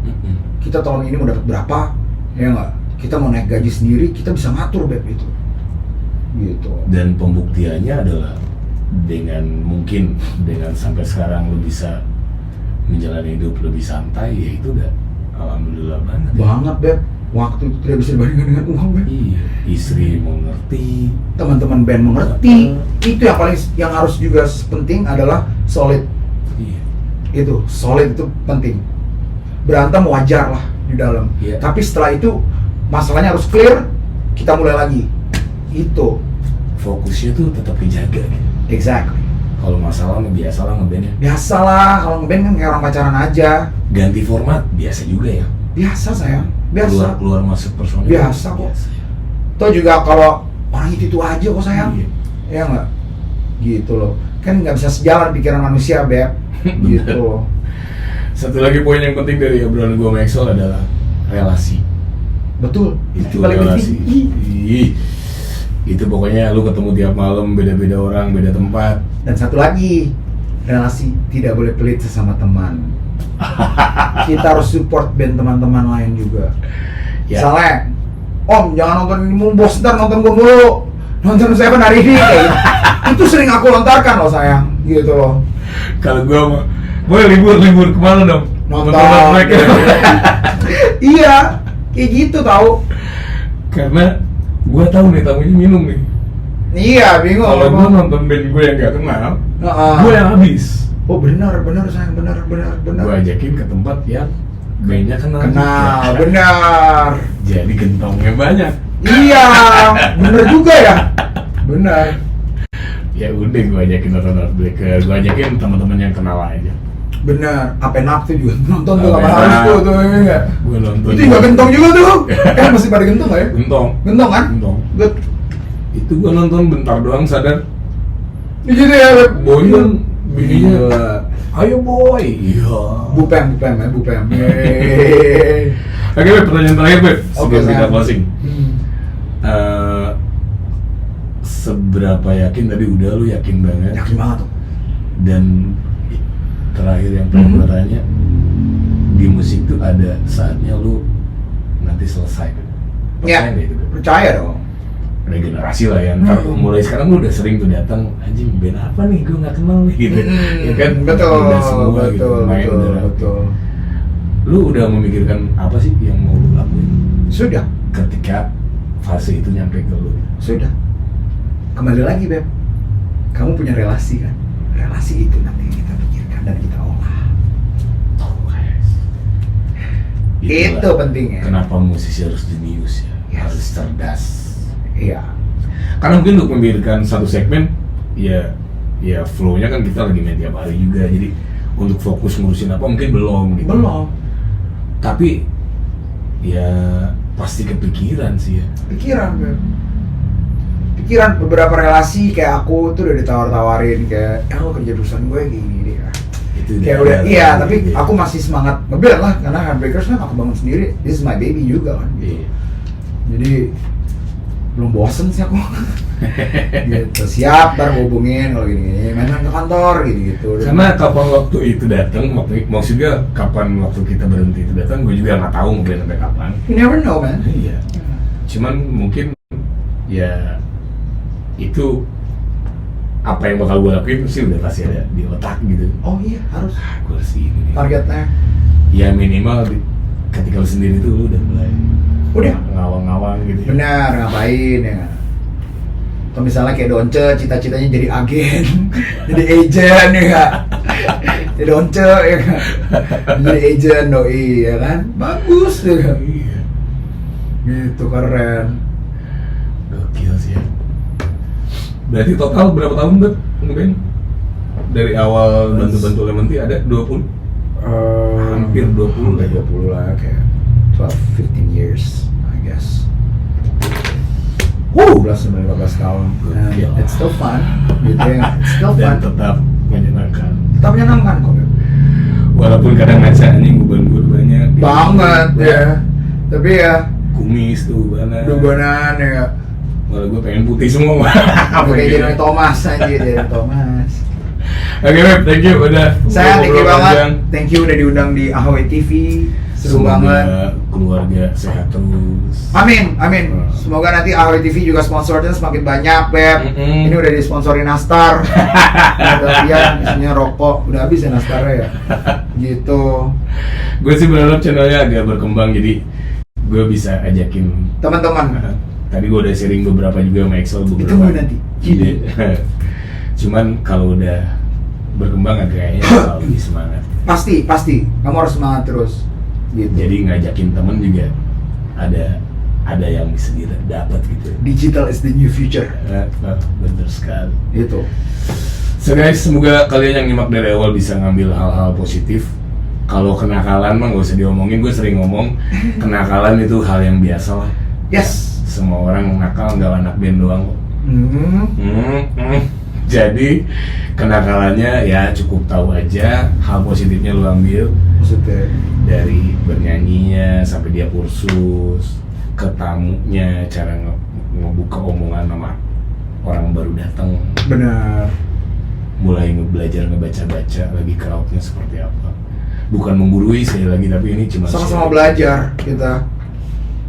Kita tahun ini mau dapat berapa, ya nggak? Kita mau naik gaji sendiri, kita bisa ngatur Beb itu. Gitu.
Dan pembuktiannya adalah mungkin dengan sampai sekarang lu bisa menjalani hidup lebih santai, ya itu udah alhamdulillah banget.
Banget Beb. Waktu itu tidak bisa dibandingkan dengan uang Beb.
Iya, istri mengerti,
Teman-teman band mengerti. Itu yang harus juga penting adalah solid.
iya.
Itu solid itu penting. Berantem wajar lah di dalam.
Iya.
Tapi setelah itu masalahnya harus clear. Kita mulai lagi. Itu
Fokusnya tuh tetap dijaga gitu.
exactly.
Kalau masalah mah biasa lah ngebandnya.
Biasalah kalau ngeband kan kayak orang pacaran aja.
Ganti format biasa juga ya.
Biasa sayang. Biasa.
Keluar masuk personil.
Biasa kok.
Biasa ya.
Toh juga kalau orang itu aja kok sayang.
Iya.
Ya nggak? Gitu loh. Kan nggak bisa sejalan pikiran manusia Beb. Gitu loh.
Satu lagi poin yang penting dari obrolan gue sama Excel adalah relasi.
Betul.
Itu relasi. Itu pokoknya lu ketemu tiap malam, beda-beda orang, beda tempat.
Dan satu lagi, relasi tidak boleh pelit sesama teman. Kita harus support band teman-teman lain juga.
Ya.
Misalnya, Om jangan nonton ini mulu, bos ntar nonton gue mulu, nonton Seven hari ini kayak gitu. Itu sering aku lontarkan loh sayang, gitu loh.
Kalau gue mau, boleh libur kemana dong?
Nonton
mereka.
Iya, kayak gitu tahu.
Karena gue tahu nih tamunya minum nih.
Iya, bingung.
Kalau gue nonton band gue yang gak kenal, gue yang habis.
Oh benar sayang, benar.
Gue ajakin ke tempat yang bandnya kenal.
Kenal, benar.
Jadi gentongnya banyak.
Iya, benar juga ya. Benar.
Ya udah gue ajakin nonton Heartbreaker, gue ajakin teman-teman yang kenal aja.
Benar, Apenap tuh juga nonton tuh
Apenap.
sama harus tuh enggak.
Gue nonton.
Itu juga gentong juga tuh. Kan masih pada gentong nggak ya? Gentong kan?
Gentong.
Good.
Itu gue nonton bentar doang sadar.
Gitu ya.
Boy kan bininya, ayo boy. Iya.
Bupem.
Oke, Beb, pertanyaan terakhir, Beb.
Oke,
Sebelum kita
sayang.
closing. Seberapa yakin tadi udah lu yakin banget?
Yakin banget tuh.
Dan terakhir yang pengen gue tanya, di musik tuh ada saatnya lu nanti selesai.
Ya,
Percaya nggak itu, Beb?
percaya dong.
Regenerasi lah ya. Ntar mulai sekarang lu udah sering tuh datang, anjing band apa nih gue nggak kenal nih gitu. Ya kan?
Betul,
Udah semua gitu, main udah rapi.
betul.
Lu udah memikirkan apa sih yang mau lu lakuin
Sudah.
ketika fase itu nyampe ke lu?
Sudah. Kembali lagi, Beb. Kamu punya relasi kan? Relasi itu nanti yang kita pikirkan dan kita olah.
Oh, guys.
Itu pentingnya.
Kenapa musisi harus jenius ya?
Yes.
Harus cerdas.
Iya.
Karena mungkin untuk membiarkan satu segmen, ya flow-nya kan kita lagi main tiap hari juga. Jadi untuk fokus ngurusin apa mungkin belum gitu.
Belum.
Tapi ya pasti kepikiran sih ya.
Pikiran, Beb. Pikiran beberapa relasi kayak aku tuh udah ditawar-tawarin kayak, lo kerja jurusan gue gini deh.
Itu
Kayak udah, iya, tapi aku masih semangat nge-build lah karena Heartbreakers kan aku bangun sendiri. This is my baby juga kan.
Iya.
Jadi belum bosen sih aku. Gitu, siap, ntar hubungin kalau gini, main ke kantor gitu.
Karena kapan waktu itu datang, maksudnya kapan waktu kita berhenti itu datang, gue juga nggak tahu mungkin sampai kapan.
You never know, man.
Iya. Cuman mungkin ya itu apa yang bakal gue lakuin sih udah pasti ada di otak gitu.
Oh iya, harus.
Gue harus ini nih.
Targetnya.
Ya minimal ketika lu sendiri tuh lu udah mulai
Udah.
ngawang-ngawang gitu. Ya.
Benar, ngapain ya? Atau misalnya kayak Donce, cita-citanya jadi agen, jadi agent ya nggak? Jadi Donce ya kan? Jadi agent doi ya kan? Bagus ya kan?
Iya.
Gitu, keren.
Gokil sih ya. Berarti total berapa tahun Beb? Mungkin dari awal bantu-bantu Lemon Tea ada 20? Hampir 20 lah ya.
20 lah, kayak 12-15 years I guess. 15 tahun.
Gokil.
It's still fun gitu ya. It's still fun.
Dan tetap menyenangkan.
Tetap menyenangkan kok. Beb.
Walaupun kadang ngaca anjing beban gue banyak.
Banget ya. Tapi ya
Kumis tuh banget.
dugonan ya.
Malah gue pengen putih semua.
Apa kayak Jeremy Thomas aja, Jeremy Thomas.
Oke Beb, thank you udah.
Saya thank you
ngobrol
banget.
panjang.
Thank you udah diundang di Ahoy TV. Seru
Semoga
banget.
keluarga sehat terus.
Amin, amin. Semoga nanti Ahoy TV juga sponsornya semakin banyak, Beb. Ini udah disponsori Nastar. Udah lihat isinya rokok. Udah habis ya Nastarnya ya. Gitu.
Gue sih berharap channelnya agak berkembang jadi gue bisa ajakin
Teman-teman.
tadi gue udah sharing beberapa juga sama Excel beberapa
Ditunggu nanti.
ide. Cuman kalau udah berkembang kayaknya bakal lebih semangat.
Pasti. Kamu harus semangat terus. Gitu.
Jadi ngajakin temen juga ada yang bisa dapat gitu.
Digital is the new future.
Bener sekali.
Itu.
So guys, semoga kalian yang nyimak dari awal bisa ngambil hal-hal positif. Kalau kenakalan mah nggak usah diomongin, gue sering ngomong kenakalan itu hal yang biasa lah.
Yes.
Semua orang nakal, nggak anak band doang kok. Jadi kenakalannya ya cukup tahu aja, hal positifnya lu ambil.
maksudnya?
Dari bernyanyinya sampai dia kursus, ke tamunya, cara ngebuka omongan sama orang baru datang.
Benar.
Mulai belajar ngebaca-baca lagi crowdnya seperti apa. Bukan menggurui sekali lagi, tapi ini cuma
sama-sama belajar kita.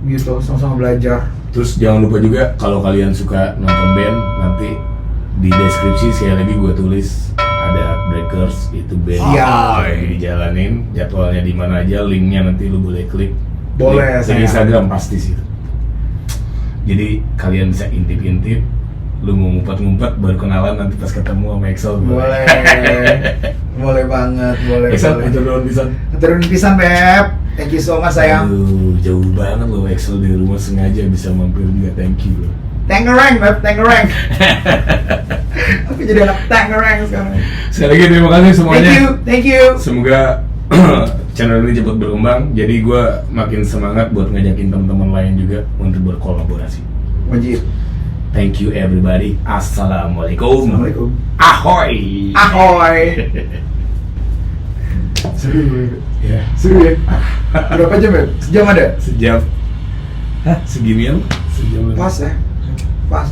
Gitu, sama-sama belajar.
Terus jangan lupa juga kalau kalian suka nonton band, nanti di deskripsi sekali lagi gue tulis ada Breakers, itu band lagi dijalanin, jadwalnya di mana aja, linknya nanti lu boleh klik.
Boleh,
di Instagram pasti sih. Jadi kalian bisa intip-intip, lu mau ngumpet-ngumpet baru kenalan nanti pas ketemu sama Excel.
Boleh. Boleh banget, boleh.
Excel itu doang bisa.
Turun pisan, Beb. Thank you so much, sayang.
Aduh, jauh banget lo Excel di rumah sengaja bisa mampir juga, thank you bro.
Tangerang, Beb, Tangerang. Aku jadi anak Tangerang sekarang.
Sekali lagi terima kasih semuanya.
Thank you.
Semoga channel ini cepat berkembang. Jadi gue makin semangat buat ngajakin teman-teman lain juga untuk berkolaborasi.
Wajib.
Thank you everybody. Assalamualaikum.
Assalamualaikum.
Ahoy.
Ahoy. Seru ya. Seru ya. Berapa jam ya? Sejam ada?
Sejam. Hah? Seginian? Sejam.
Pas ya. Pas.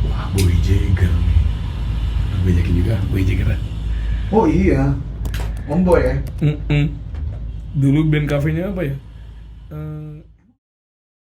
Wah, Boy Jagger nih. Banyakin juga Boy Jagger.
Oh iya. Om Boy ya.
Dulu band kafenya apa ya?